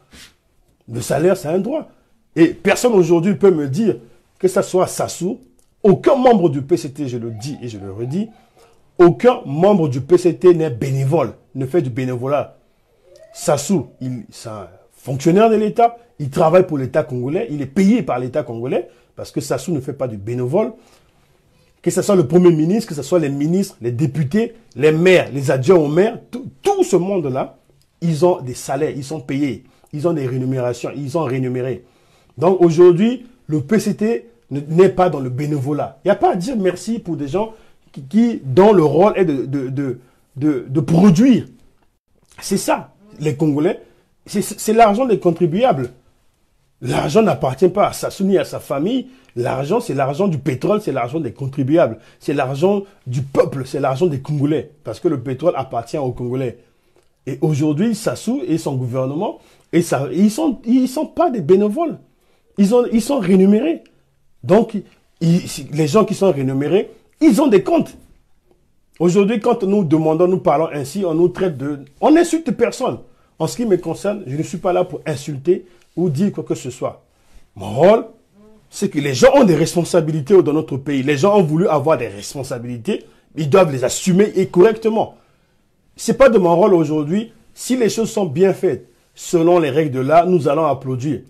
Speaker 1: Le salaire, c'est un droit. Et personne aujourd'hui peut me dire que ce soit Sassou, aucun membre du PCT, je le dis et je le redis, aucun membre du PCT n'est bénévole, ne fait du bénévolat. Sassou, c'est un fonctionnaire de l'État, il travaille pour l'État congolais, il est payé par l'État congolais, parce que Sassou ne fait pas du bénévole. Que ce soit le Premier ministre, que ce soit les ministres, les députés, les maires, les adjoints aux maires, tout ce monde-là, ils ont des salaires, ils sont payés, ils ont des rémunérations, ils sont rémunérés. Donc aujourd'hui, le PCT n'est pas dans le bénévolat. Il n'y a pas à dire merci pour des gens dont le rôle est de produire. C'est ça, les Congolais. C'est l'argent des contribuables. L'argent n'appartient pas à Sassou ni à sa famille. L'argent, c'est l'argent du pétrole, c'est l'argent des contribuables. C'est l'argent du peuple, c'est l'argent des Congolais. Parce que le pétrole appartient aux Congolais. Et aujourd'hui, Sassou et son gouvernement, ils sont pas des bénévoles. Ils sont rémunérés. Donc, les gens qui sont rémunérés, ils ont des comptes. Aujourd'hui, quand nous demandons, nous parlons ainsi, on nous traite de... On n'insulte personne. En ce qui me concerne, je ne suis pas là pour insulter ou dire quoi que ce soit. Mon rôle, c'est que les gens ont des responsabilités dans notre pays. Les gens ont voulu avoir des responsabilités. Ils doivent les assumer et correctement. Ce n'est pas de mon rôle aujourd'hui. Si les choses sont bien faites, selon les règles de l'art, nous allons applaudir.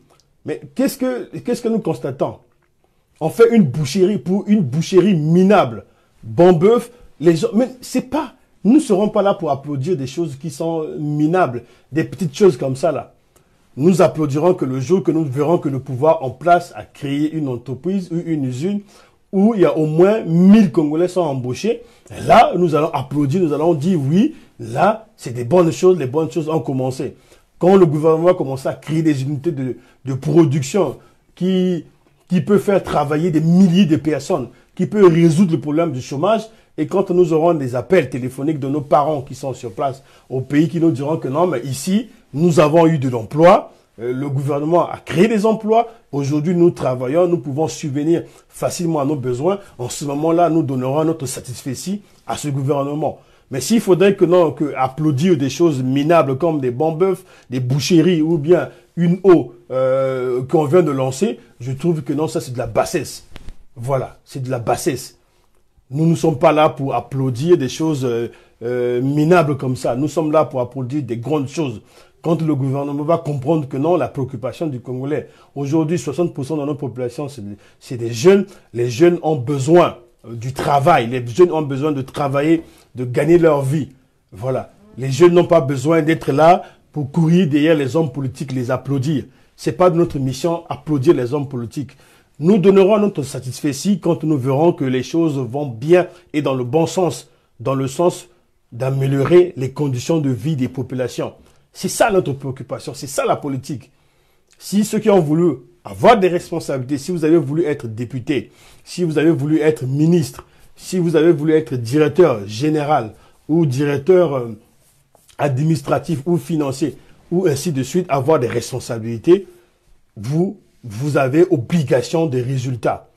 Speaker 1: Mais qu'est-ce que nous constatons? On fait une boucherie pour une boucherie minable. Bon bœuf, les gens... Mais c'est pas... Nous ne serons pas là pour applaudir des choses qui sont minables, des petites choses comme ça là. Nous applaudirons que le jour que nous verrons que le pouvoir en place a créé une entreprise ou une usine où il y a au moins 1000 Congolais sont embauchés. Et là, nous allons applaudir, nous allons dire oui, là, c'est des bonnes choses, les bonnes choses ont commencé. Quand le gouvernement a commencé à créer des unités de production qui peut faire travailler des milliers de personnes, qui peut résoudre le problème du chômage. Et quand nous aurons des appels téléphoniques de nos parents qui sont sur place au pays, qui nous diront que non, mais ici, nous avons eu de l'emploi, le gouvernement a créé des emplois, aujourd'hui nous travaillons, nous pouvons subvenir facilement à nos besoins. En ce moment-là, nous donnerons notre satisfait à ce gouvernement. Mais s'il faudrait que applaudir des choses minables comme des bons bœufs, des boucheries ou bien une eau qu'on vient de lancer, je trouve que non, ça c'est de la bassesse. Voilà, c'est de la bassesse. Nous ne sommes pas là pour applaudir des choses minables comme ça. Nous sommes là pour applaudir des grandes choses. Quand le gouvernement va comprendre que non, la préoccupation du Congolais, aujourd'hui 60% de notre population, c'est des jeunes. Les jeunes ont besoin du travail. Les jeunes ont besoin de travailler, de gagner leur vie. Voilà. Les jeunes n'ont pas besoin d'être là pour courir derrière les hommes politiques, les applaudir. Ce n'est pas notre mission applaudir les hommes politiques. Nous donnerons notre satisfaction quand nous verrons que les choses vont bien et dans le bon sens, dans le sens d'améliorer les conditions de vie des populations. C'est ça notre préoccupation, c'est ça la politique. Si ceux qui ont voulu avoir des responsabilités, si vous avez voulu être député, si vous avez voulu être ministre, si vous avez voulu être directeur général ou directeur administratif ou financier, ou ainsi de suite, avoir des responsabilités, vous avez obligation de résultats.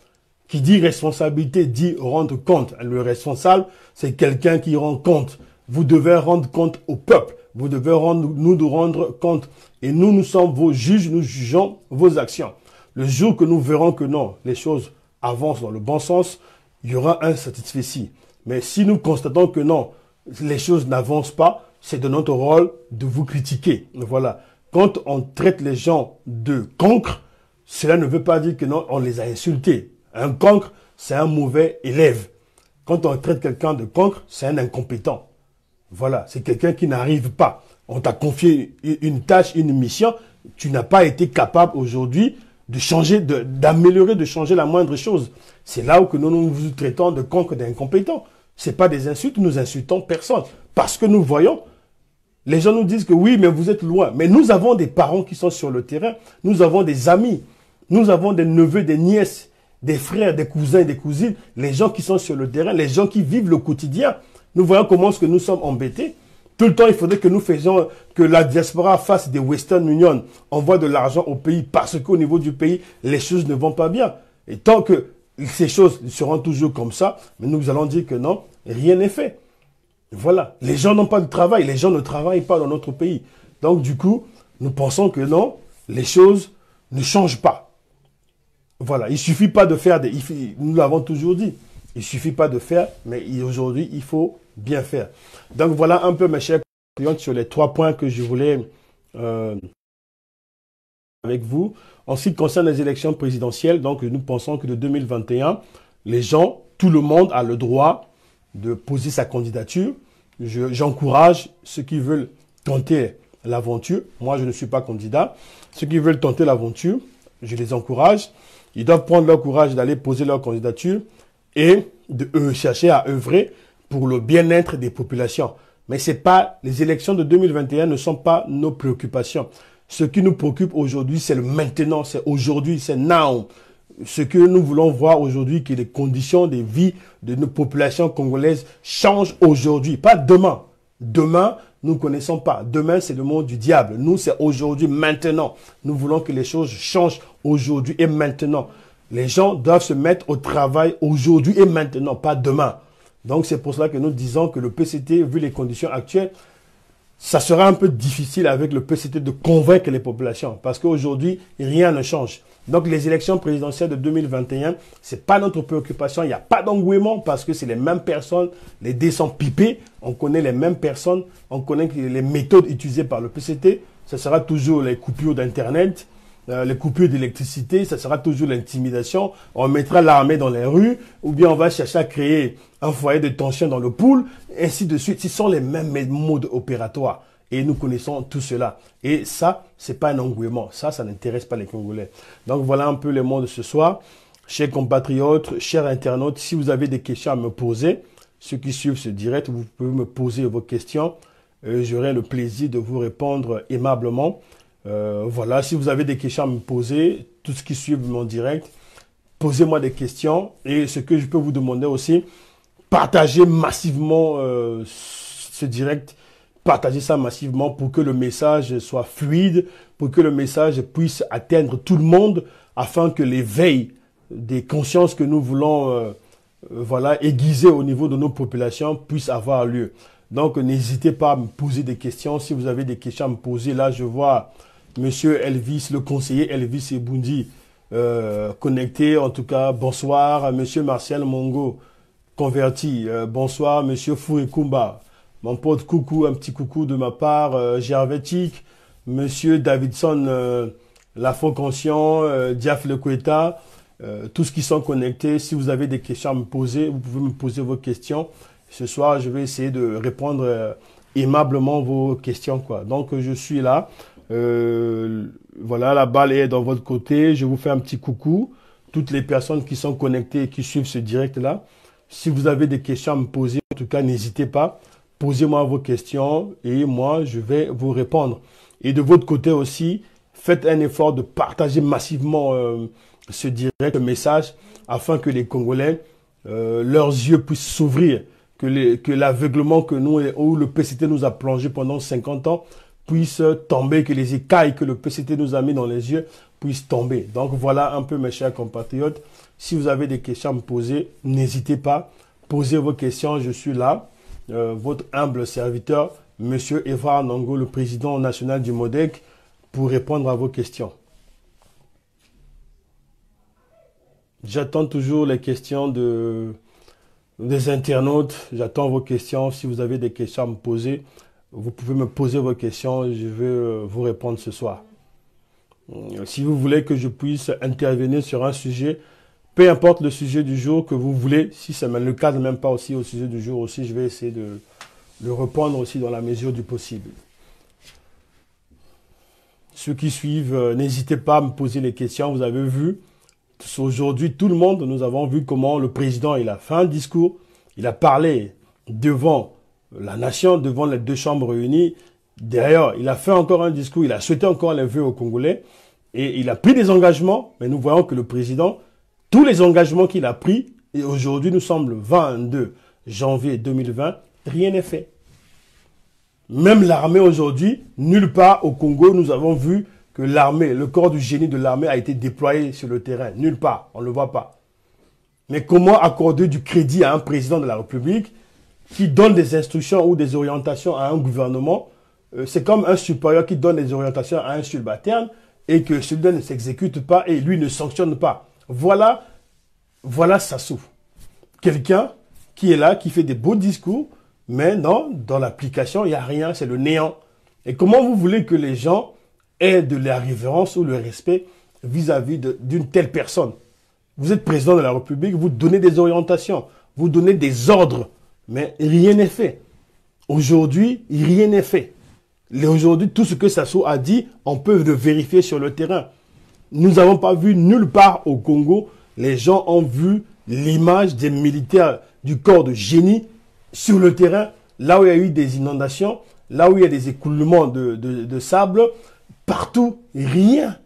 Speaker 1: Qui dit responsabilité dit rendre compte. Le responsable, c'est quelqu'un qui rend compte. Vous devez rendre compte au peuple. Vous devez nous rendre compte. Et nous sommes vos juges, nous jugeons vos actions. Le jour que nous verrons que non, les choses avancent dans le bon sens, il y aura un satisfait. Mais si nous constatons que non, les choses n'avancent pas, c'est de notre rôle de vous critiquer. Voilà. Quand on traite les gens de cancres, cela ne veut pas dire que non, on les a insultés. Un cancre, c'est un mauvais élève. Quand on traite quelqu'un de cancre, c'est un incompétent. Voilà, c'est quelqu'un qui n'arrive pas. On t'a confié une tâche, une mission. Tu n'as pas été capable aujourd'hui de changer, d'améliorer, de changer la moindre chose. C'est là où nous vous traitons de cancre, d'incompétent. Ce n'est pas des insultes, nous insultons personne. Parce que nous voyons, les gens nous disent que oui, mais vous êtes loin. Mais nous avons des parents qui sont sur le terrain. Nous avons des amis. Nous avons des neveux, des nièces, des frères, des cousins, des cousines. Les gens qui sont sur le terrain, les gens qui vivent le quotidien. Nous voyons comment est-ce que nous sommes embêtés. Tout le temps, il faudrait que nous faisions, que la diaspora fasse des Western Union, envoie de l'argent au pays parce qu'au niveau du pays, les choses ne vont pas bien. Et tant que ces choses seront toujours comme ça, mais nous allons dire que non, rien n'est fait. Voilà. Les gens n'ont pas de travail. Les gens ne travaillent pas dans notre pays. Donc, du coup, nous pensons que non, les choses ne changent pas. Voilà. Il ne suffit pas de faire des... Nous l'avons toujours dit. Il ne suffit pas de faire, mais aujourd'hui, il faut bien faire. Donc, voilà un peu, mes chers clients, sur les 3 points que je voulais avec vous. En ce qui concerne les élections présidentielles, donc, nous pensons que de 2021, les gens, tout le monde a le droit de poser sa candidature. J'encourage ceux qui veulent tenter l'aventure. Moi, je ne suis pas candidat. Ceux qui veulent tenter l'aventure, je les encourage. Ils doivent prendre leur courage d'aller poser leur candidature et de chercher à œuvrer pour le bien-être des populations. Mais c'est pas, les élections de 2021 ne sont pas nos préoccupations. Ce qui nous préoccupe aujourd'hui, c'est le maintenant, c'est aujourd'hui, c'est now. Ce que nous voulons voir aujourd'hui, que les conditions de vie de nos populations congolaises changent aujourd'hui, pas demain. Demain, nous ne connaissons pas. Demain, c'est le monde du diable. Nous, c'est aujourd'hui, maintenant. Nous voulons que les choses changent aujourd'hui et maintenant. Les gens doivent se mettre au travail aujourd'hui et maintenant, pas demain. Donc, c'est pour cela que nous disons que le PCT, vu les conditions actuelles, ça sera un peu difficile avec le PCT de convaincre les populations parce qu'aujourd'hui, rien ne change. Donc, les élections présidentielles de 2021, ce n'est pas notre préoccupation. Il n'y a pas d'engouement parce que c'est les mêmes personnes. Les dés sont pipés. On connaît les mêmes personnes. On connaît les méthodes utilisées par le PCT. Ce sera toujours les coupures d'Internet, les coupures d'électricité. Ce sera toujours l'intimidation. On mettra l'armée dans les rues ou bien on va chercher à créer un foyer de tension dans le pool, ainsi de suite. Ce sont les mêmes modes opératoires. Et nous connaissons tout cela. Et ça, ce n'est pas un engouement. Ça n'intéresse pas les Congolais. Donc, voilà un peu les mots de ce soir. Chers compatriotes, chers internautes, si vous avez des questions à me poser, ceux qui suivent ce direct, vous pouvez me poser vos questions. J'aurai le plaisir de vous répondre aimablement. Voilà, si vous avez des questions à me poser, tout ce qui suit mon direct, posez-moi des questions. Et ce que je peux vous demander aussi, partagez massivement ce direct. Partagez ça massivement pour que le message soit fluide, pour que le message puisse atteindre tout le monde, afin que l'éveil des consciences que nous voulons voilà, aiguiser au niveau de nos populations puisse avoir lieu. Donc, n'hésitez pas à me poser des questions. Si vous avez des questions à me poser, là, je vois Monsieur Elvis, le conseiller Elvis Ebundi, connecté. En tout cas, bonsoir. Monsieur Martial Mongo, converti. Bonsoir, monsieur Fouekumba. Mon pote, coucou, un petit coucou de ma part. Gervetic, monsieur Davidson, Lafont-Conscient, Diaf Le Queta, tous qui sont connectés. Si vous avez des questions à me poser, vous pouvez me poser vos questions. Ce soir, je vais essayer de répondre aimablement vos questions, quoi. Donc, je suis là. Voilà, la balle est dans votre côté. Je vous fais un petit coucou. Toutes les personnes qui sont connectées et qui suivent ce direct-là. Si vous avez des questions à me poser, en tout cas, n'hésitez pas. Posez-moi vos questions et moi, je vais vous répondre. Et de votre côté aussi, faites un effort de partager massivement ce direct message afin que les Congolais, leurs yeux puissent s'ouvrir, que l'aveuglement que nous, où le PCT nous a plongé pendant 50 ans, puisse tomber, que les écailles que le PCT nous a mis dans les yeux puissent tomber. Donc voilà un peu mes chers compatriotes. Si vous avez des questions à me poser, n'hésitez pas. Posez vos questions, je suis là. Votre humble serviteur, Monsieur Évrard Nongo, le président national du MODEC, pour répondre à vos questions. J'attends toujours les questions des internautes. J'attends vos questions. Si vous avez des questions à me poser, vous pouvez me poser vos questions. Je vais vous répondre ce soir. Si vous voulez que je puisse intervenir sur un sujet, peu importe le sujet du jour que vous voulez, si ça ne le cadre même pas aussi au sujet du jour aussi, je vais essayer de le répondre aussi dans la mesure du possible. Ceux qui suivent, n'hésitez pas à me poser les questions. Vous avez vu, aujourd'hui, tout le monde, nous avons vu comment le président, il a fait un discours, il a parlé devant la nation, devant les deux chambres réunies. D'ailleurs, il a fait encore un discours, il a souhaité encore les vœux aux Congolais et il a pris des engagements, mais nous voyons que le président, tous les engagements qu'il a pris, et aujourd'hui nous sommes le 22 janvier 2020, rien n'est fait. Même l'armée aujourd'hui, nulle part au Congo, nous avons vu que l'armée, le corps du génie de l'armée a été déployé sur le terrain. Nulle part, on ne le voit pas. Mais comment accorder du crédit à un président de la République qui donne des instructions ou des orientations à un gouvernement? C'est comme un supérieur qui donne des orientations à un subalterne et que celui-là ne s'exécute pas et lui ne sanctionne pas. Voilà Sassou. Quelqu'un qui est là, qui fait des beaux discours, mais non, dans l'application, il n'y a rien, c'est le néant. Et comment vous voulez que les gens aient de la révérence ou le respect vis-à-vis d'une telle personne? Vous êtes président de la République, vous donnez des orientations, vous donnez des ordres, mais rien n'est fait. Aujourd'hui, rien n'est fait. Aujourd'hui, tout ce que Sassou a dit, on peut le vérifier sur le terrain. Nous n'avons pas vu nulle part au Congo, les gens ont vu l'image des militaires du corps de génie sur le terrain, là où il y a eu des inondations, là où il y a des écoulements de sable, partout, rien.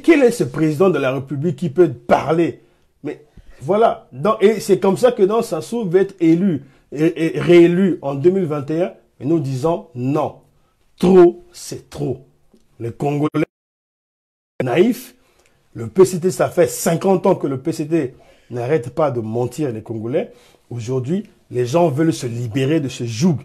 Speaker 1: Quel est ce président de la République qui peut parler? Mais voilà, et c'est comme ça que Sassou va être élu et réélu en 2021, et nous disons non, trop c'est trop. Les Congolais naïfs, le PCT, ça fait 50 ans que le PCT n'arrête pas de mentir les Congolais. Aujourd'hui, les gens veulent se libérer de ce joug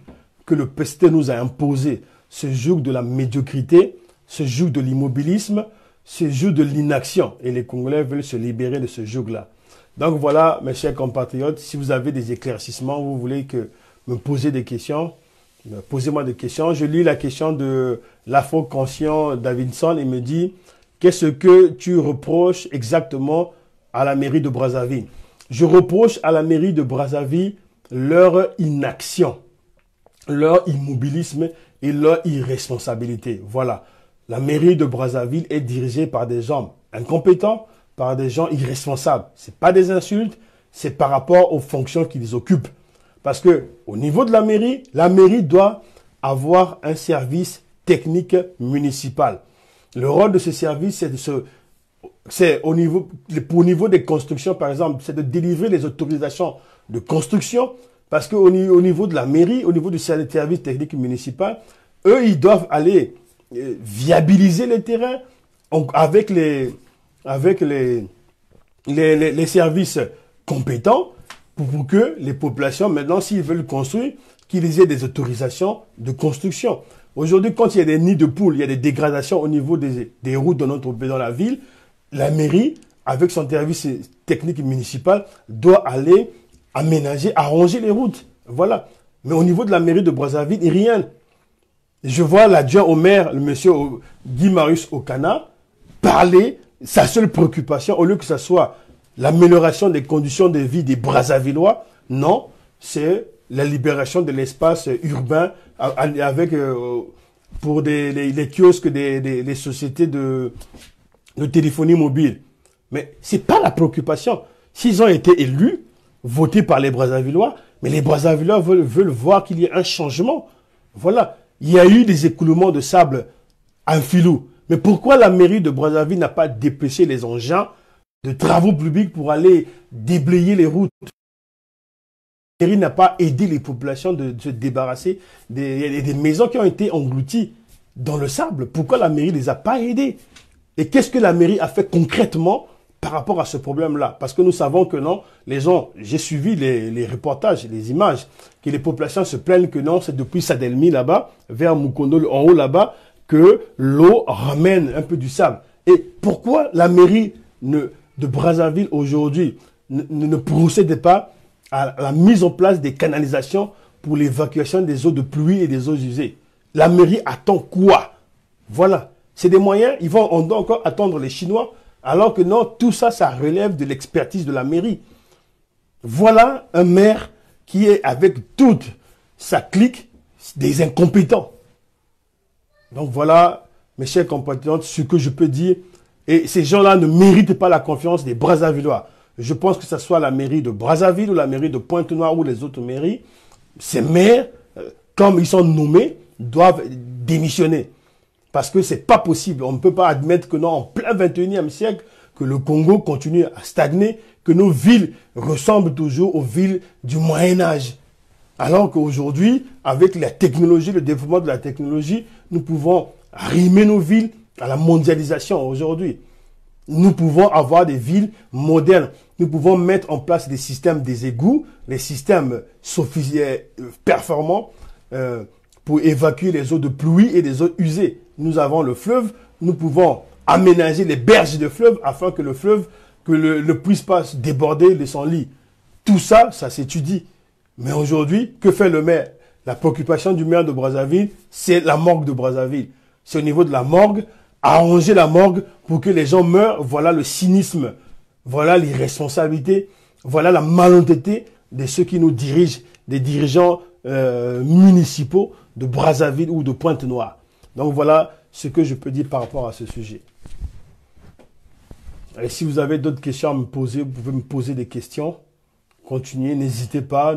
Speaker 1: que le PCT nous a imposé, ce joug de la médiocrité, ce joug de l'immobilisme, ce joug de l'inaction. Et les Congolais veulent se libérer de ce joug-là. Donc voilà, mes chers compatriotes, si vous avez des éclaircissements, vous voulez me poser des questions, posez-moi des questions. Je lis la question de l'Afro-Conscient Davidson. Il me dit, qu'est-ce que tu reproches exactement à la mairie de Brazzaville? Je reproche à la mairie de Brazzaville leur inaction, leur immobilisme et leur irresponsabilité. Voilà. La mairie de Brazzaville est dirigée par des gens incompétents, par des gens irresponsables. Ce n'est pas des insultes, c'est par rapport aux fonctions qu'ils occupent. Parce que au niveau de la mairie doit avoir un service technique municipal. Le rôle de ce service, c'est au niveau des constructions, par exemple, c'est de délivrer les autorisations de construction, parce qu'au niveau de la mairie, au niveau du service technique municipal, eux, ils doivent aller viabiliser les terrains avec les services compétents pour que les populations, maintenant, s'ils veulent construire, qu'ils aient des autorisations de construction. Aujourd'hui, quand il y a des nids de poules, il y a des dégradations au niveau des routes dans la ville, la mairie avec son service technique municipal, doit aller aménager, arranger les routes. Voilà. Mais au niveau de la mairie de Brazzaville, rien. Je vois l'adjoint au maire, le monsieur Guy Marius Okana, parler, sa seule préoccupation, au lieu que ce soit l'amélioration des conditions de vie des Brazzavillois, non, c'est la libération de l'espace urbain avec, pour les kiosques des sociétés de téléphonie mobile. Mais ce n'est pas la préoccupation. S'ils ont été élus, votés par les Brazzavillois, mais les Brazzavillois veulent voir qu'il y ait un changement. Voilà. Il y a eu des écoulements de sable en filou. Mais pourquoi la mairie de Brazzaville n'a pas dépêché les engins de travaux publics pour aller déblayer les routes? La mairie n'a pas aidé les populations de se débarrasser des maisons qui ont été englouties dans le sable. Pourquoi la mairie ne les a pas aidés? Et qu'est-ce que la mairie a fait concrètement par rapport à ce problème-là? Parce que nous savons que non, les gens, j'ai suivi les reportages, les images, que les populations se plaignent que non, c'est depuis Sadelmi là-bas, vers Mukondo, en haut là-bas, que l'eau ramène un peu du sable. Et pourquoi la mairie de Brazzaville aujourd'hui ne procède pas à la mise en place des canalisations pour l'évacuation des eaux de pluie et des eaux usées? La mairie attend quoi? Voilà. C'est des moyens, on doit encore attendre les Chinois, alors que non, tout ça, ça relève de l'expertise de la mairie. Voilà un maire qui est avec toute sa clique des incompétents. Donc voilà, mes chers compatriotes, ce que je peux dire. Et ces gens-là ne méritent pas la confiance des Brazzavillois. Je pense que ce soit la mairie de Brazzaville ou la mairie de Pointe-Noire ou les autres mairies. Ces maires, comme ils sont nommés, doivent démissionner. Parce que ce n'est pas possible. On ne peut pas admettre que non, en plein 21e siècle, que le Congo continue à stagner, que nos villes ressemblent toujours aux villes du Moyen-Âge. Alors qu'aujourd'hui, avec la technologie, le développement de la technologie, nous pouvons rimer nos villes à la mondialisation aujourd'hui. Nous pouvons avoir des villes modernes. Nous pouvons mettre en place des systèmes des égouts, des systèmes performants pour évacuer les eaux de pluie et les eaux usées. Nous avons le fleuve, nous pouvons aménager les berges de fleuve afin que le fleuve ne puisse pas déborder de son lit. Tout ça, ça s'étudie. Mais aujourd'hui, que fait le maire? La préoccupation du maire de Brazzaville, c'est la morgue de Brazzaville. C'est au niveau de la morgue, arranger la morgue pour que les gens meurent. Voilà le cynisme, voilà l'irresponsabilité, voilà la malhonnêteté de ceux qui nous dirigent, des dirigeants municipaux de Brazzaville ou de Pointe-Noire. Donc voilà ce que je peux dire par rapport à ce sujet. Et si vous avez d'autres questions à me poser, vous pouvez me poser des questions. Continuez, n'hésitez pas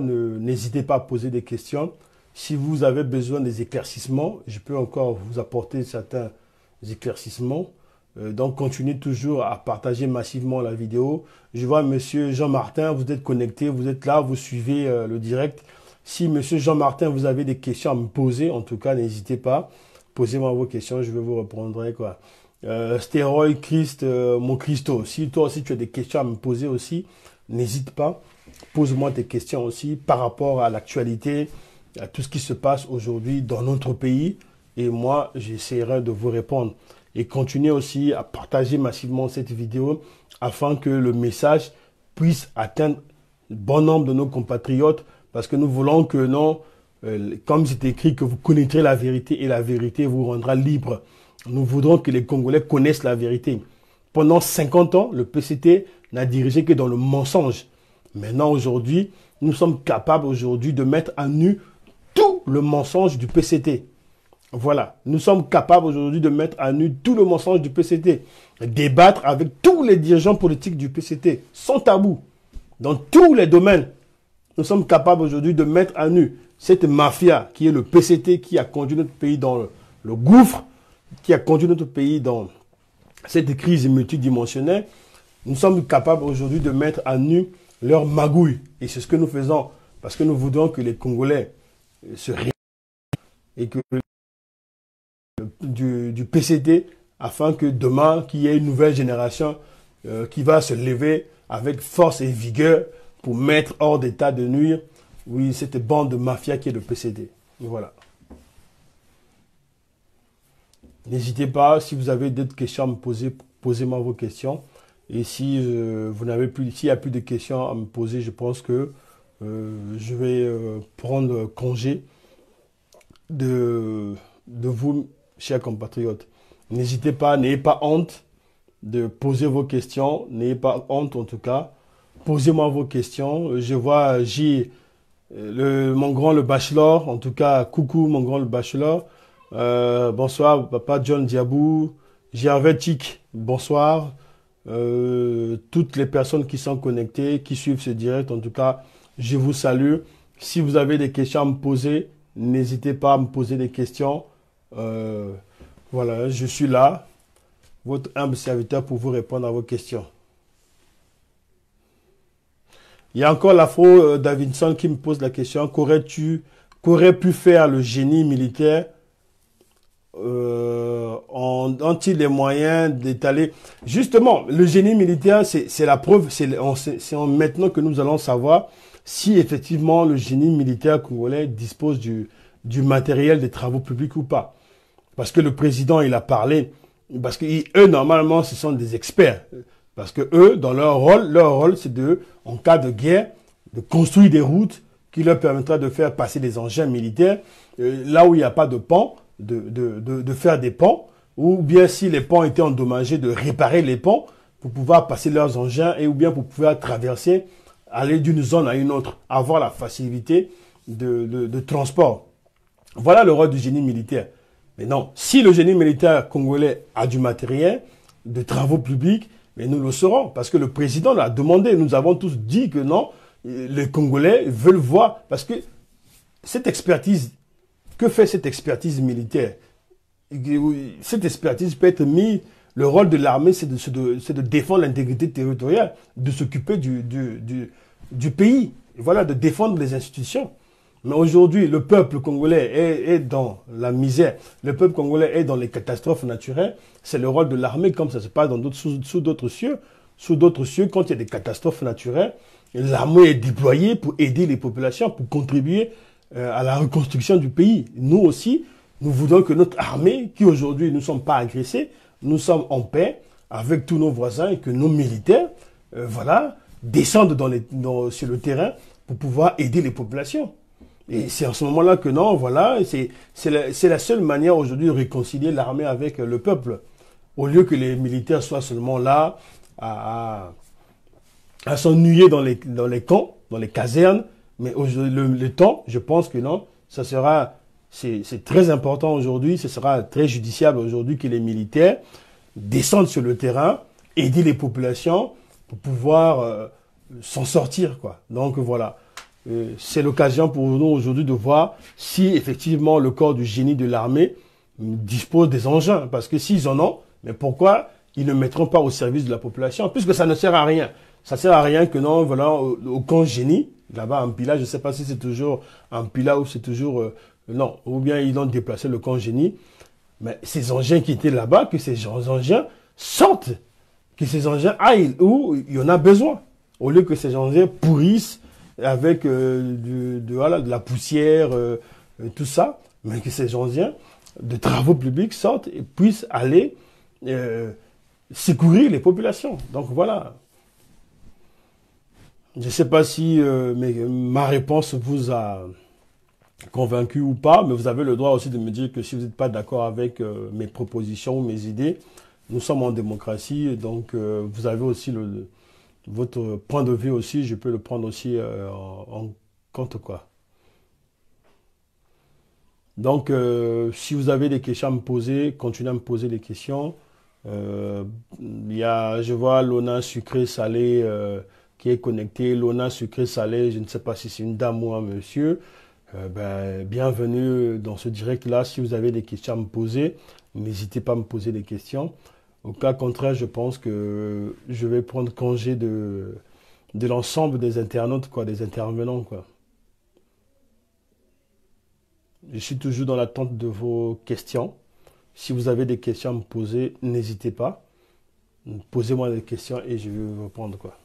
Speaker 1: à poser des questions. Si vous avez besoin des éclaircissements, je peux encore vous apporter certains éclaircissements. Donc continuez toujours à partager massivement la vidéo. Je vois monsieur Jean-Martin, vous êtes connecté, vous êtes là, vous suivez le direct. Si monsieur Jean-Martin, vous avez des questions à me poser, en tout cas, n'hésitez pas. Posez-moi vos questions, je vais vous répondre, quoi. Stéroïde, Christ, mon Christo. Si toi aussi tu as des questions à me poser aussi, n'hésite pas. Pose-moi tes questions aussi par rapport à l'actualité, à tout ce qui se passe aujourd'hui dans notre pays. Et moi, j'essaierai de vous répondre. Et continuez aussi à partager massivement cette vidéo afin que le message puisse atteindre bon nombre de nos compatriotes. Parce que nous voulons que non, comme c'est écrit, que vous connaîtrez la vérité et la vérité vous rendra libre. Nous voudrons que les Congolais connaissent la vérité. Pendant 50 ans, le PCT n'a dirigé que dans le mensonge. Maintenant, aujourd'hui, nous sommes capables aujourd'hui de mettre à nu tout le mensonge du PCT. Voilà. Nous sommes capables aujourd'hui de mettre à nu tout le mensonge du PCT. Débattre avec tous les dirigeants politiques du PCT, sans tabou, dans tous les domaines. Nous sommes capables aujourd'hui de mettre à nu cette mafia qui est le PCT, qui a conduit notre pays dans le gouffre, qui a conduit notre pays dans cette crise multidimensionnelle. Nous sommes capables aujourd'hui de mettre à nu leur magouille. Et c'est ce que nous faisons parce que nous voudrons que les Congolais se réunissent et que du PCT afin que demain, qu'il y ait une nouvelle génération qui va se lever avec force et vigueur pour mettre hors d'état de nuire, oui, cette bande de mafia qui est le PCT. Voilà. N'hésitez pas, si vous avez d'autres questions à me poser, posez-moi vos questions. Et si vous n'avez plus, s'il n'y a plus de questions à me poser, je pense que je vais prendre congé de vous, chers compatriotes. N'hésitez pas, n'ayez pas honte de poser vos questions. N'ayez pas honte en tout cas. Posez-moi vos questions. Je vois J, mon grand le bachelor. En tout cas, coucou mon grand le bachelor. Bonsoir, papa John Diabou. Gervais Tic, bonsoir. Toutes les personnes qui sont connectées, qui suivent ce direct, en tout cas, je vous salue. Si vous avez des questions à me poser, n'hésitez pas à me poser des questions. Voilà, je suis là, votre humble serviteur, pour vous répondre à vos questions. Il y a encore l'Afro Davidson qui me pose la question, qu'aurait pu faire le génie militaire ont-ils les moyens d'étaler? Justement, le génie militaire, c'est la preuve, c'est maintenant que nous allons savoir si effectivement le génie militaire congolais dispose du matériel des travaux publics ou pas. Parce que le président, il a parlé, parce que eux, normalement, ce sont des experts. Parce que eux, dans leur rôle, c'est en cas de guerre, de construire des routes qui leur permettra de faire passer des engins militaires là où il n'y a pas de pont, de faire des ponts, ou bien si les ponts étaient endommagés, de réparer les ponts pour pouvoir passer leurs engins, et ou bien pour pouvoir traverser, aller d'une zone à une autre, avoir la facilité de transport. Voilà le rôle du génie militaire. Mais non, si le génie militaire congolais a du matériel, de travaux publics, mais nous le saurons, parce que le président l'a demandé. Nous avons tous dit que non, les Congolais veulent voir, parce que cette expertise, que fait cette expertise militaire? Cette expertise peut être mise, le rôle de l'armée, c'est de défendre l'intégrité territoriale, de s'occuper du pays, voilà, de défendre les institutions. Mais aujourd'hui, le peuple congolais est dans la misère, le peuple congolais est dans les catastrophes naturelles. C'est le rôle de l'armée, comme ça se passe sous d'autres cieux. Sous d'autres cieux, quand il y a des catastrophes naturelles, l'armée est déployée pour aider les populations, pour contribuer à la reconstruction du pays. Nous aussi, nous voudons que notre armée, qui aujourd'hui ne sommes pas agressés, nous sommes en paix avec tous nos voisins et que nos militaires, voilà, descendent sur le terrain pour pouvoir aider les populations. Et c'est en ce moment-là que non, voilà, c'est la seule manière aujourd'hui de réconcilier l'armée avec le peuple. Au lieu que les militaires soient seulement là à s'ennuyer dans les camps, dans les casernes, mais le temps, je pense que non, ça sera, c'est très important aujourd'hui, ce sera très judiciable aujourd'hui que les militaires descendent sur le terrain, aider les populations pour pouvoir s'en sortir, quoi. Donc voilà. C'est l'occasion pour nous aujourd'hui de voir si effectivement le corps du génie de l'armée dispose des engins. Parce que s'ils en ont, mais pourquoi ils ne mettront pas au service de la population? Puisque ça ne sert à rien. Ça ne sert à rien que non, voilà, au camp génie, là-bas en Pila, je ne sais pas si c'est toujours en Pila ou c'est toujours... non, ou bien ils ont déplacé le camp génie. Mais ces engins qui étaient là-bas, que ces engins sortent, que ces engins aillent où il y en a besoin. Au lieu que ces engins pourrissent avec voilà, de la poussière, tout ça, mais que ces engins de travaux publics sortent et puissent aller secourir les populations. Donc voilà. Je ne sais pas si ma réponse vous a convaincu ou pas, mais vous avez le droit aussi de me dire que si vous n'êtes pas d'accord avec mes propositions ou mes idées, nous sommes en démocratie, donc vous avez aussi votre point de vue aussi, je peux le prendre aussi en compte, quoi. Donc, si vous avez des questions à me poser, continuez à me poser des questions. Je vois Lona sucré-salé qui est connectée. Lona sucré-salé, je ne sais pas si c'est une dame ou un monsieur. Bienvenue dans ce direct-là. Si vous avez des questions à me poser, n'hésitez pas à me poser des questions. Au cas contraire, je pense que je vais prendre congé de l'ensemble des internautes, quoi, des intervenants, quoi. Je suis toujours dans l'attente de vos questions. Si vous avez des questions à me poser, n'hésitez pas. Posez-moi des questions et je vais vous répondre, quoi.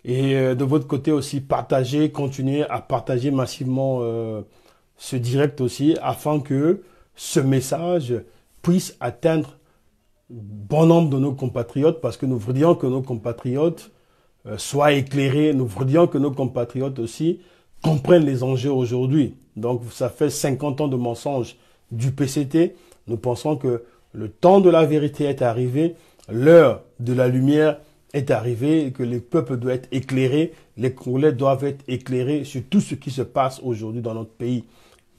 Speaker 1: Et de votre côté aussi, continuez à partager massivement ce direct aussi, afin que ce message puisse atteindre bon nombre de nos compatriotes, parce que nous voudrions que nos compatriotes soient éclairés, nous voudrions que nos compatriotes aussi comprennent les enjeux aujourd'hui. Donc ça fait 50 ans de mensonges du PCT. Nous pensons que le temps de la vérité est arrivé, l'heure de la lumière est arrivée, et que le peuple doit être éclairé, les Congolais doivent être éclairés sur tout ce qui se passe aujourd'hui dans notre pays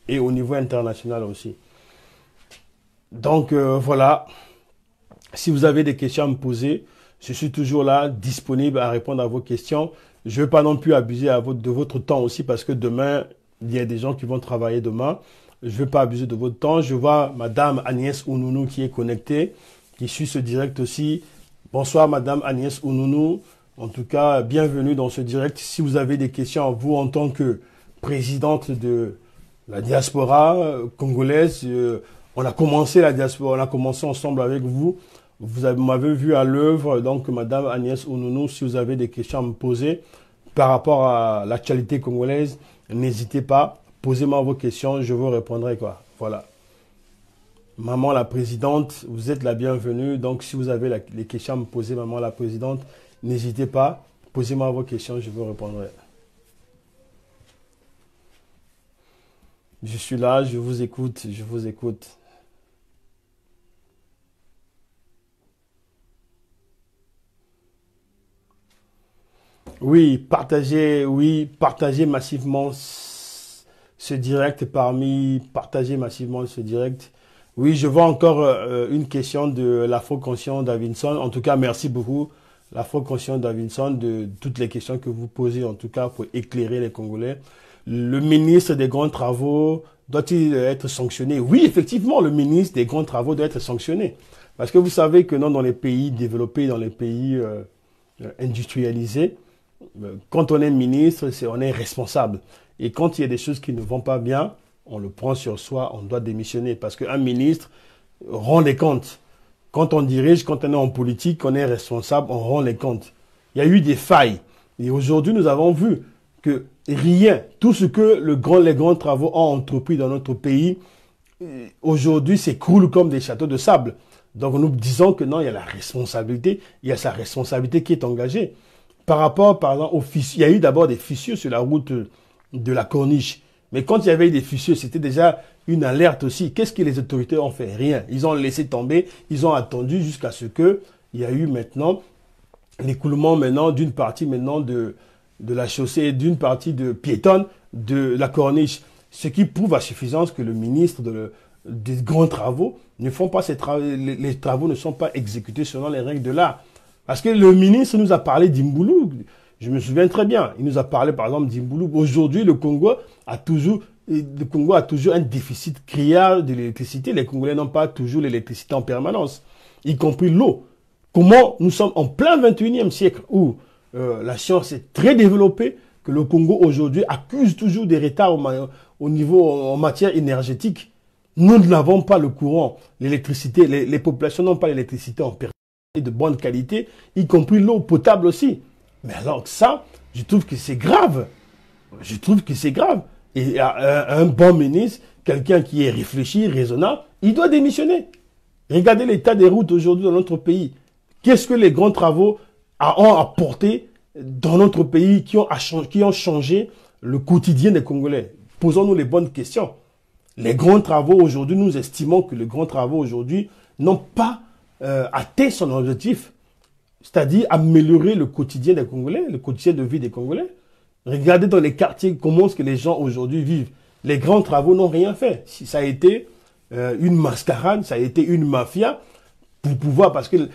Speaker 1: et au niveau international aussi. Donc voilà, si vous avez des questions à me poser, je suis toujours là, disponible à répondre à vos questions. Je ne veux pas non plus abuser de votre temps aussi, parce que demain, il y a des gens qui vont travailler demain. Je ne veux pas abuser de votre temps. Je vois Madame Agnès Ounounous qui est connectée, qui suit ce direct aussi. Bonsoir Madame Agnès Ounounous. En tout cas, bienvenue dans ce direct. Si vous avez des questions, vous en tant que présidente de la diaspora congolaise, on a commencé la diaspora, on a commencé ensemble avec vous. Vous m'avez vu à l'œuvre, donc Madame Agnès Ounounous, si vous avez des questions à me poser par rapport à l'actualité congolaise, n'hésitez pas, posez-moi vos questions, je vous répondrai quoi. Voilà. Maman la présidente, vous êtes la bienvenue. Donc si vous avez les questions à me poser, maman la présidente, n'hésitez pas, posez-moi vos questions, je vous répondrai. Je suis là, je vous écoute, je vous écoute. Oui, partagez massivement ce direct partagez massivement ce direct. Oui, je vois encore une question de l'Afro-Conscient Davinson. En tout cas, merci beaucoup, l'Afro-Conscient Davinson, de toutes les questions que vous posez, en tout cas, pour éclairer les Congolais. Le ministre des Grands Travaux doit-il être sanctionné? Oui, effectivement, le ministre des Grands Travaux doit être sanctionné. Parce que vous savez que non, dans les pays développés, dans les pays industrialisés, quand on est ministre, on est responsable. Et quand il y a des choses qui ne vont pas bien, on le prend sur soi, on doit démissionner. Parce qu'un ministre rend les comptes. Quand on dirige, quand on est en politique, on est responsable, on rend les comptes. Il y a eu des failles. Et aujourd'hui, nous avons vu que rien, tout ce que les grands travaux ont entrepris dans notre pays, aujourd'hui s'écroule comme des châteaux de sable. Donc nous disons que non, il y a la responsabilité, il y a sa responsabilité qui est engagée. Par exemple, aux fissures, il y a eu d'abord des fissures sur la route de la Corniche. Mais quand il y avait eu des fissures, c'était déjà une alerte aussi. Qu'est-ce que les autorités ont fait? Rien. Ils ont laissé tomber, ils ont attendu jusqu'à ce qu'il y a eu maintenant l'écoulement maintenant d'une partie maintenant de la chaussée, d'une partie de piétonne de la Corniche. Ce qui prouve à suffisance que le ministre des grands travaux ne font pas ces travaux, les travaux ne sont pas exécutés selon les règles de l'art. Parce que le ministre nous a parlé d'Imboulou. Je me souviens très bien. Il nous a parlé, par exemple, d'Imboulou. Aujourd'hui, le Congo a toujours un déficit criard de l'électricité. Les Congolais n'ont pas toujours l'électricité en permanence, y compris l'eau. Comment nous sommes en plein 21e siècle où la science est très développée, que le Congo aujourd'hui accuse toujours des retards au niveau en matière énergétique. Nous n'avons pas le courant, l'électricité, les populations n'ont pas l'électricité en permanence de bonne qualité, y compris l'eau potable aussi. Mais alors ça, je trouve que c'est grave. Je trouve que c'est grave. Et un bon ministre, quelqu'un qui est réfléchi, raisonnable, il doit démissionner. Regardez l'état des routes aujourd'hui dans notre pays. Qu'est-ce que les grands travaux ont apporté dans notre pays qui ont changé le quotidien des Congolais? Posons-nous les bonnes questions. Les grands travaux aujourd'hui, nous estimons que les grands travaux aujourd'hui n'ont pas atteint son objectif, c'est-à-dire améliorer le quotidien des Congolais, le quotidien de vie des Congolais. Regardez dans les quartiers comment est-ce que les gens aujourd'hui vivent. Les grands travaux n'ont rien fait. Ça a été une mascarade, ça a été une mafia pour pouvoir, parce que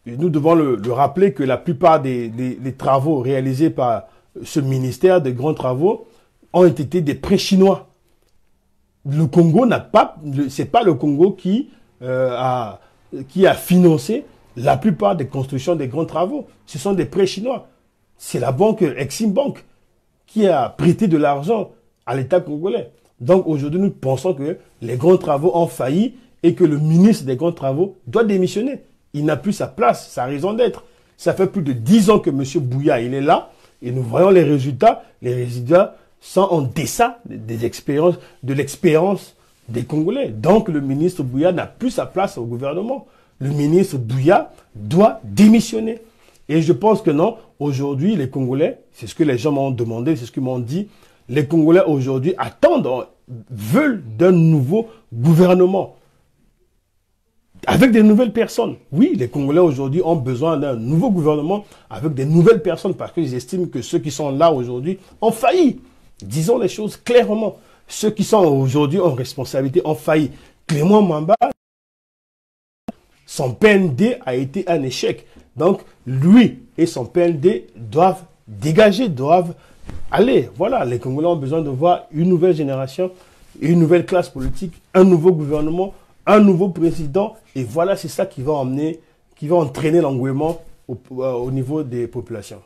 Speaker 1: nous devons le rappeler que la plupart des travaux réalisés par ce ministère des grands travaux ont été des prêts chinois. Le Congo c'est pas le Congo qui a financé la plupart des constructions des grands travaux. Ce sont des prêts chinois. C'est la banque Exim Bank qui a prêté de l'argent à l'État congolais. Donc aujourd'hui, nous pensons que les grands travaux ont failli et que le ministre des grands travaux doit démissionner. Il n'a plus sa place, sa raison d'être. Ça fait plus de 10 ans que M. Bouya, il est là et nous voyons les résultats. Les résultats sont en deçà de l'expérience des Congolais. Donc le ministre Bouya n'a plus sa place au gouvernement. le ministre Douya doit démissionner. Et je pense que non, aujourd'hui, les Congolais, c'est ce que les gens m'ont demandé, c'est ce qu'ils m'ont dit, les Congolais aujourd'hui attendent, veulent d'un nouveau gouvernement. Avec des nouvelles personnes. Oui, les Congolais aujourd'hui ont besoin d'un nouveau gouvernement avec des nouvelles personnes parce qu'ils estiment que ceux qui sont là aujourd'hui ont failli. Disons les choses clairement. Ceux qui sont aujourd'hui en responsabilité ont failli. Clément Mamba, son PND a été un échec. Donc, lui et son PND doivent dégager, doivent aller. Voilà, les Congolais ont besoin de voir une nouvelle génération, une nouvelle classe politique, un nouveau gouvernement, un nouveau président. Et voilà, c'est ça qui va emmener, qui va entraîner l'engouement au niveau des populations.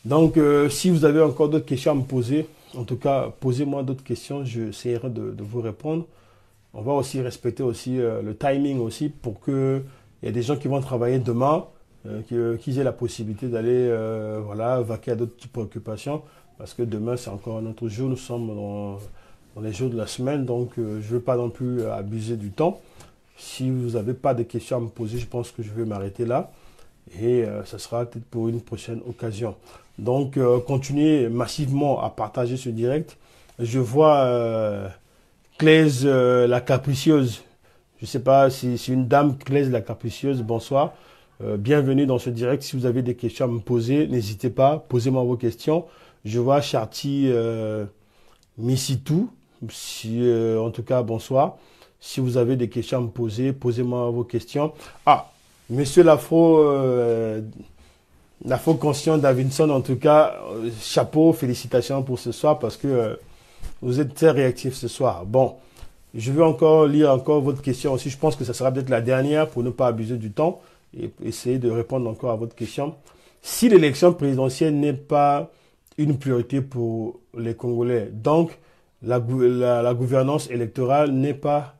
Speaker 1: Donc, si vous avez encore d'autres questions à me poser, en tout cas, posez-moi d'autres questions, j'essaierai de vous répondre. On va aussi respecter aussi le timing aussi pour que il y ait des gens qui vont travailler demain, qu'ils aient la possibilité d'aller voilà, vaquer à d'autres préoccupations, parce que demain c'est encore un autre jour, nous sommes dans les jours de la semaine, donc je ne veux pas non plus abuser du temps. Si vous n'avez pas de questions à me poser, je pense que je vais m'arrêter là, et ça sera peut-être pour une prochaine occasion. Donc continuez massivement à partager ce direct. Je vois Claise la capricieuse. Je ne sais pas si c'est une dame, Claise la capricieuse, bonsoir. Bienvenue dans ce direct. Si vous avez des questions à me poser, n'hésitez pas, posez-moi vos questions. Je vois Charty Missitou, en tout cas, bonsoir. Si vous avez des questions à me poser, posez-moi vos questions. Ah, monsieur l'afro-conscient Davidson, en tout cas, chapeau, félicitations pour ce soir parce que vous êtes très réactif ce soir. Bon, je vais encore lire encore votre question aussi. Je pense que ça sera peut-être la dernière pour ne pas abuser du temps et essayer de répondre encore à votre question. Si l'élection présidentielle n'est pas une priorité pour les Congolais, donc la gouvernance électorale n'est pas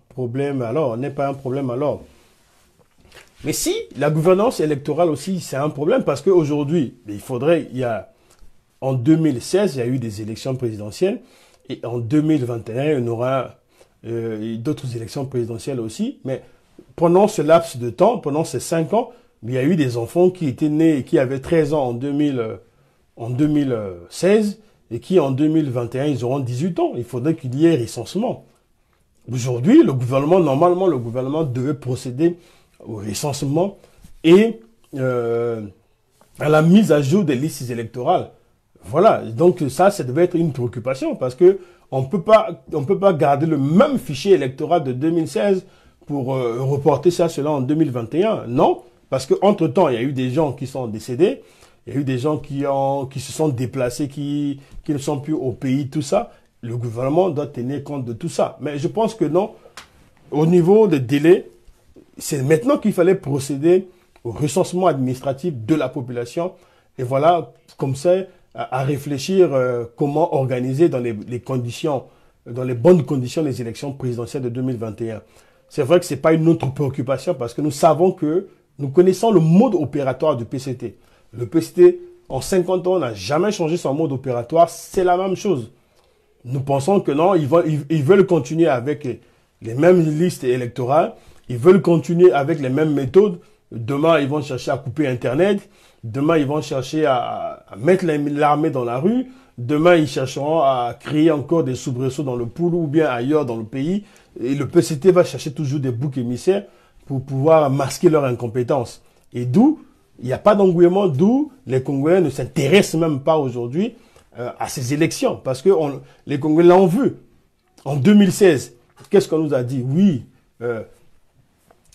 Speaker 1: problème alors, n'est pas un problème alors. Mais si la gouvernance électorale aussi, c'est un problème parce qu'aujourd'hui, en 2016, il y a eu des élections présidentielles et en 2021, il y aura d'autres élections présidentielles aussi. Mais pendant ce laps de temps, pendant ces 5 ans, il y a eu des enfants qui étaient nés et qui avaient 13 ans en 2016 et qui en 2021, ils auront 18 ans. Il faudrait qu'il y ait recensement. Aujourd'hui, normalement, le gouvernement devait procéder au recensement et à la mise à jour des listes électorales. Voilà, donc ça devait être une préoccupation parce que on peut pas garder le même fichier électoral de 2016 pour reporter cela en 2021. Non, parce que entre temps, il y a eu des gens qui sont décédés, il y a eu des gens qui se sont déplacés, qui ne sont plus au pays, tout ça. Le gouvernement doit tenir compte de tout ça. Mais je pense que non, au niveau des délais, c'est maintenant qu'il fallait procéder au recensement administratif de la population. Et voilà, comme ça, à réfléchir comment organiser dans les bonnes conditions les élections présidentielles de 2021. C'est vrai que ce n'est pas une autre préoccupation parce que nous connaissons le mode opératoire du PCT. Le PCT, en 50 ans, n'a jamais changé son mode opératoire. C'est la même chose. Nous pensons que non, ils veulent continuer avec les mêmes listes électorales. Ils veulent continuer avec les mêmes méthodes. Demain, ils vont chercher à couper Internet. Demain, ils vont chercher à mettre l'armée dans la rue. Demain, ils chercheront à créer encore des soubresauts dans le Poulou ou bien ailleurs dans le pays. Et le PCT va chercher toujours des boucs émissaires pour pouvoir masquer leur incompétence. Et d'où, il n'y a pas d'engouement, d'où les Congolais ne s'intéressent même pas aujourd'hui à ces élections. Parce que les Congolais l'ont vu. En 2016, qu'est-ce qu'on nous a dit? Oui,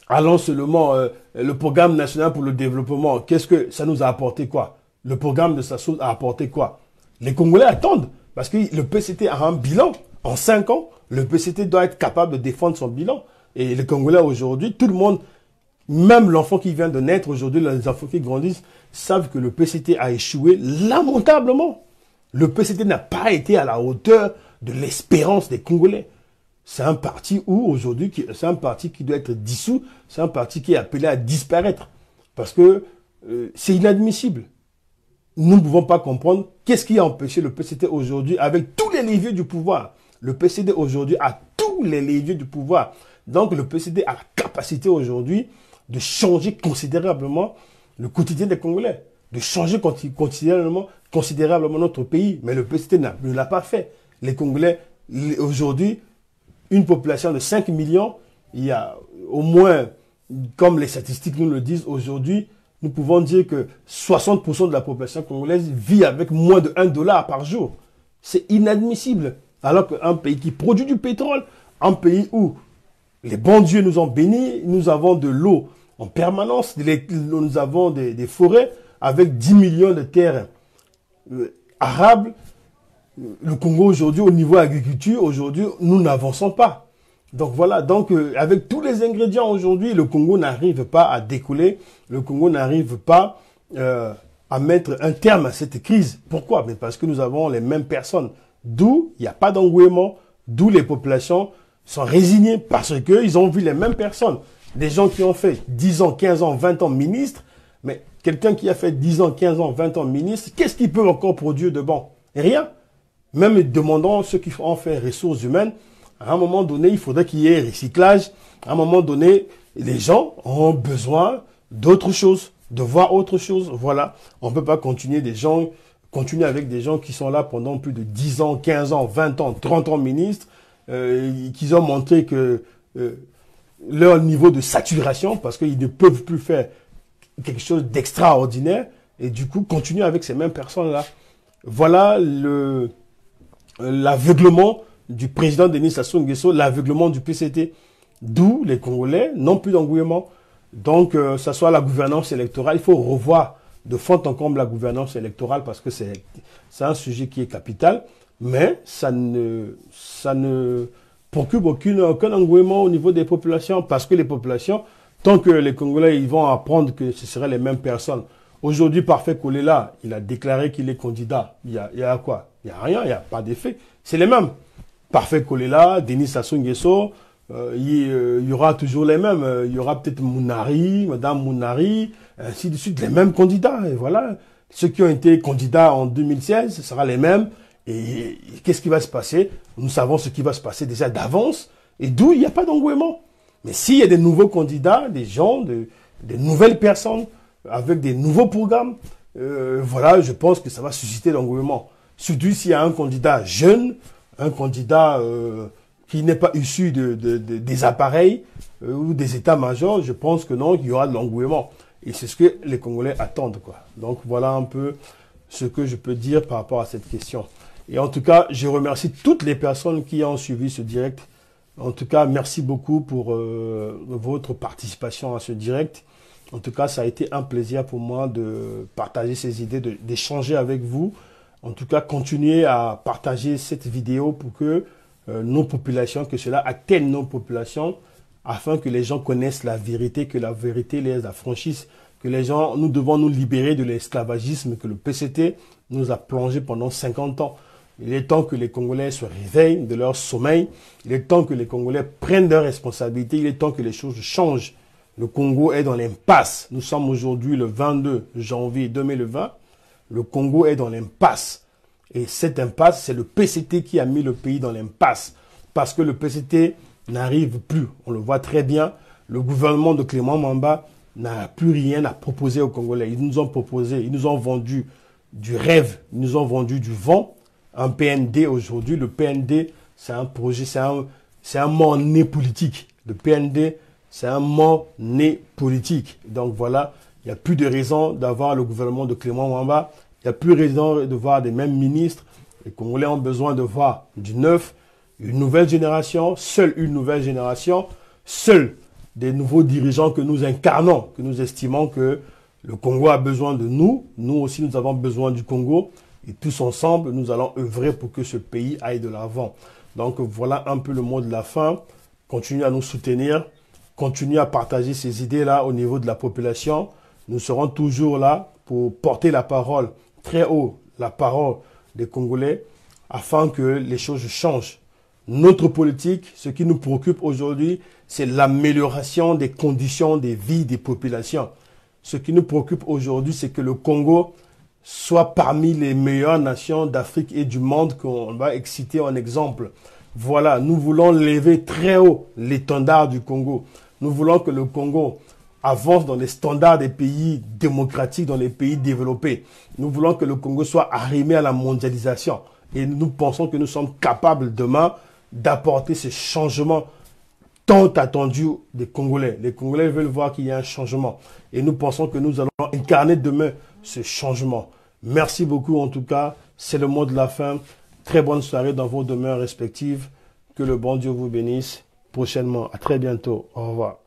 Speaker 1: allons seulement le programme national pour le développement. Qu'est-ce que ça nous a apporté quoi? Le programme de Sassou a apporté quoi? Les Congolais attendent parce que le PCT a un bilan. En 5 ans, le PCT doit être capable de défendre son bilan. Et les Congolais aujourd'hui, tout le monde, même l'enfant qui vient de naître aujourd'hui, les enfants qui grandissent, savent que le PCT a échoué lamentablement. Le PCT n'a pas été à la hauteur de l'espérance des Congolais. C'est un parti c'est un parti qui doit être dissous, c'est un parti qui est appelé à disparaître. Parce que c'est inadmissible. Nous ne pouvons pas comprendre qu'est-ce qui a empêché le PCT aujourd'hui, avec tous les leviers du pouvoir. Le PCT aujourd'hui a tout tous les leviers du pouvoir. Donc le PCT a la capacité aujourd'hui de changer considérablement le quotidien des Congolais, de changer considérablement notre pays. Mais le PCT ne l'a pas fait. Les Congolais, aujourd'hui, une population de 5 millions, il y a au moins, comme les statistiques nous le disent aujourd'hui, nous pouvons dire que 60% de la population congolaise vit avec moins de 1 dollar par jour. C'est inadmissible. Alors qu'un pays qui produit du pétrole, un pays où les bons dieux nous ont bénis, nous avons de l'eau en permanence, nous avons des forêts avec 10 millions de terres arables. Le Congo aujourd'hui, au niveau agriculture, aujourd'hui, nous n'avançons pas. Donc voilà, donc avec tous les ingrédients aujourd'hui, le Congo n'arrive pas à décoller, le Congo n'arrive pas à mettre un terme à cette crise. Pourquoi? Mais parce que nous avons les mêmes personnes. D'où il n'y a pas d'engouement, d'où les populations sont résignées parce qu'ils ont vu les mêmes personnes. Des gens qui ont fait 10 ans, 15 ans, 20 ans ministres, mais quelqu'un qui a fait 10 ans, 15 ans, 20 ans ministre, qu'est-ce qu'il peut encore produire de bon? Rien. Même demandant ceux qui ont fait ressources humaines, à un moment donné, il faudrait qu'il y ait recyclage. À un moment donné, les gens ont besoin d'autre chose, de voir autre chose. Voilà, on ne peut pas continuer avec des gens qui sont là pendant plus de 10 ans, 15 ans, 20 ans, 30 ans ministres, qui ont montré que leur niveau de saturation, parce qu'ils ne peuvent plus faire quelque chose d'extraordinaire, et du coup, continuer avec ces mêmes personnes-là. Voilà l'aveuglement du président Denis Sassou Nguesso, l'aveuglement du PCT, d'où les Congolais n'ont plus d'engouement. Donc, ça soit la gouvernance électorale, il faut revoir de fond en comble la gouvernance électorale parce que c'est un sujet qui est capital, mais ça ne procure aucun engouement au niveau des populations parce que les populations, tant que les Congolais ils vont apprendre que ce seraient les mêmes personnes. Aujourd'hui, Parfait Kolela, il a déclaré qu'il est candidat. Il y a quoi? Il n'y a rien, il n'y a pas d'effet. C'est les mêmes. Parfait Kolela, Denis Sassou Nguesso, il y aura toujours les mêmes. Il y aura peut-être Mounari, Madame Mounari, ainsi de suite, les mêmes candidats. Et voilà, ceux qui ont été candidats en 2016, ce sera les mêmes. Et qu'est-ce qui va se passer? Nous savons ce qui va se passer déjà d'avance. Et d'où il n'y a pas d'engouement. Mais s'il y a des nouveaux candidats, des gens, des nouvelles personnes, avec des nouveaux programmes, voilà, je pense que ça va susciter l'engouement. Surtout s'il y a un candidat jeune, un candidat qui n'est pas issu des appareils ou des états-majors, je pense que non, il y aura de l'engouement. Et c'est ce que les Congolais attendent, quoi. Donc voilà un peu ce que je peux dire par rapport à cette question. Et en tout cas, je remercie toutes les personnes qui ont suivi ce direct. En tout cas, merci beaucoup pour votre participation à ce direct. En tout cas, ça a été un plaisir pour moi de partager ces idées, d'échanger avec vous. En tout cas, continuez à partager cette vidéo pour que nos populations, que cela atteigne nos populations, afin que les gens connaissent la vérité, que la vérité les affranchisse, que les gens, nous devons nous libérer de l'esclavagisme que le PCT nous a plongé pendant 50 ans. Il est temps que les Congolais se réveillent de leur sommeil. Il est temps que les Congolais prennent leurs responsabilités. Il est temps que les choses changent. Le Congo est dans l'impasse. Nous sommes aujourd'hui le 22 janvier 2020. Le Congo est dans l'impasse. Et cette impasse, c'est le PCT qui a mis le pays dans l'impasse. Parce que le PCT n'arrive plus. On le voit très bien. Le gouvernement de Clément Mamba n'a plus rien à proposer aux Congolais. Ils nous ont proposé, ils nous ont vendu du rêve, ils nous ont vendu du vent. Un PND aujourd'hui, le PND, c'est un projet, c'est un mot-né politique. Le PND, c'est un mot-né politique. Donc voilà, il n'y a plus de raison d'avoir le gouvernement de Clément Mamba. Il n'y a plus de raison de voir des mêmes ministres. Les Congolais ont besoin de voir du neuf, une nouvelle génération, seule une nouvelle génération, seuls des nouveaux dirigeants que nous incarnons, que nous estimons que le Congo a besoin de nous. Nous aussi, nous avons besoin du Congo. Et tous ensemble, nous allons œuvrer pour que ce pays aille de l'avant. Donc voilà un peu le mot de la fin. Continuez à nous soutenir. Continuez à partager ces idées-là au niveau de la population. Nous serons toujours là pour porter la parole très haut, la parole des Congolais, afin que les choses changent. Notre politique, ce qui nous préoccupe aujourd'hui, c'est l'amélioration des conditions de vie des populations. Ce qui nous préoccupe aujourd'hui, c'est que le Congo soit parmi les meilleures nations d'Afrique et du monde qu'on va citer en exemple. Voilà, nous voulons lever très haut l'étendard du Congo. Nous voulons que le Congo avance dans les standards des pays démocratiques, dans les pays développés. Nous voulons que le Congo soit arrimé à la mondialisation. Et nous pensons que nous sommes capables demain d'apporter ces changements tant attendus des Congolais. Les Congolais veulent voir qu'il y a un changement. Et nous pensons que nous allons incarner demain ce changement. Merci beaucoup en tout cas. C'est le mot de la fin. Très bonne soirée dans vos demeures respectives. Que le bon Dieu vous bénisse prochainement. À très bientôt. Au revoir.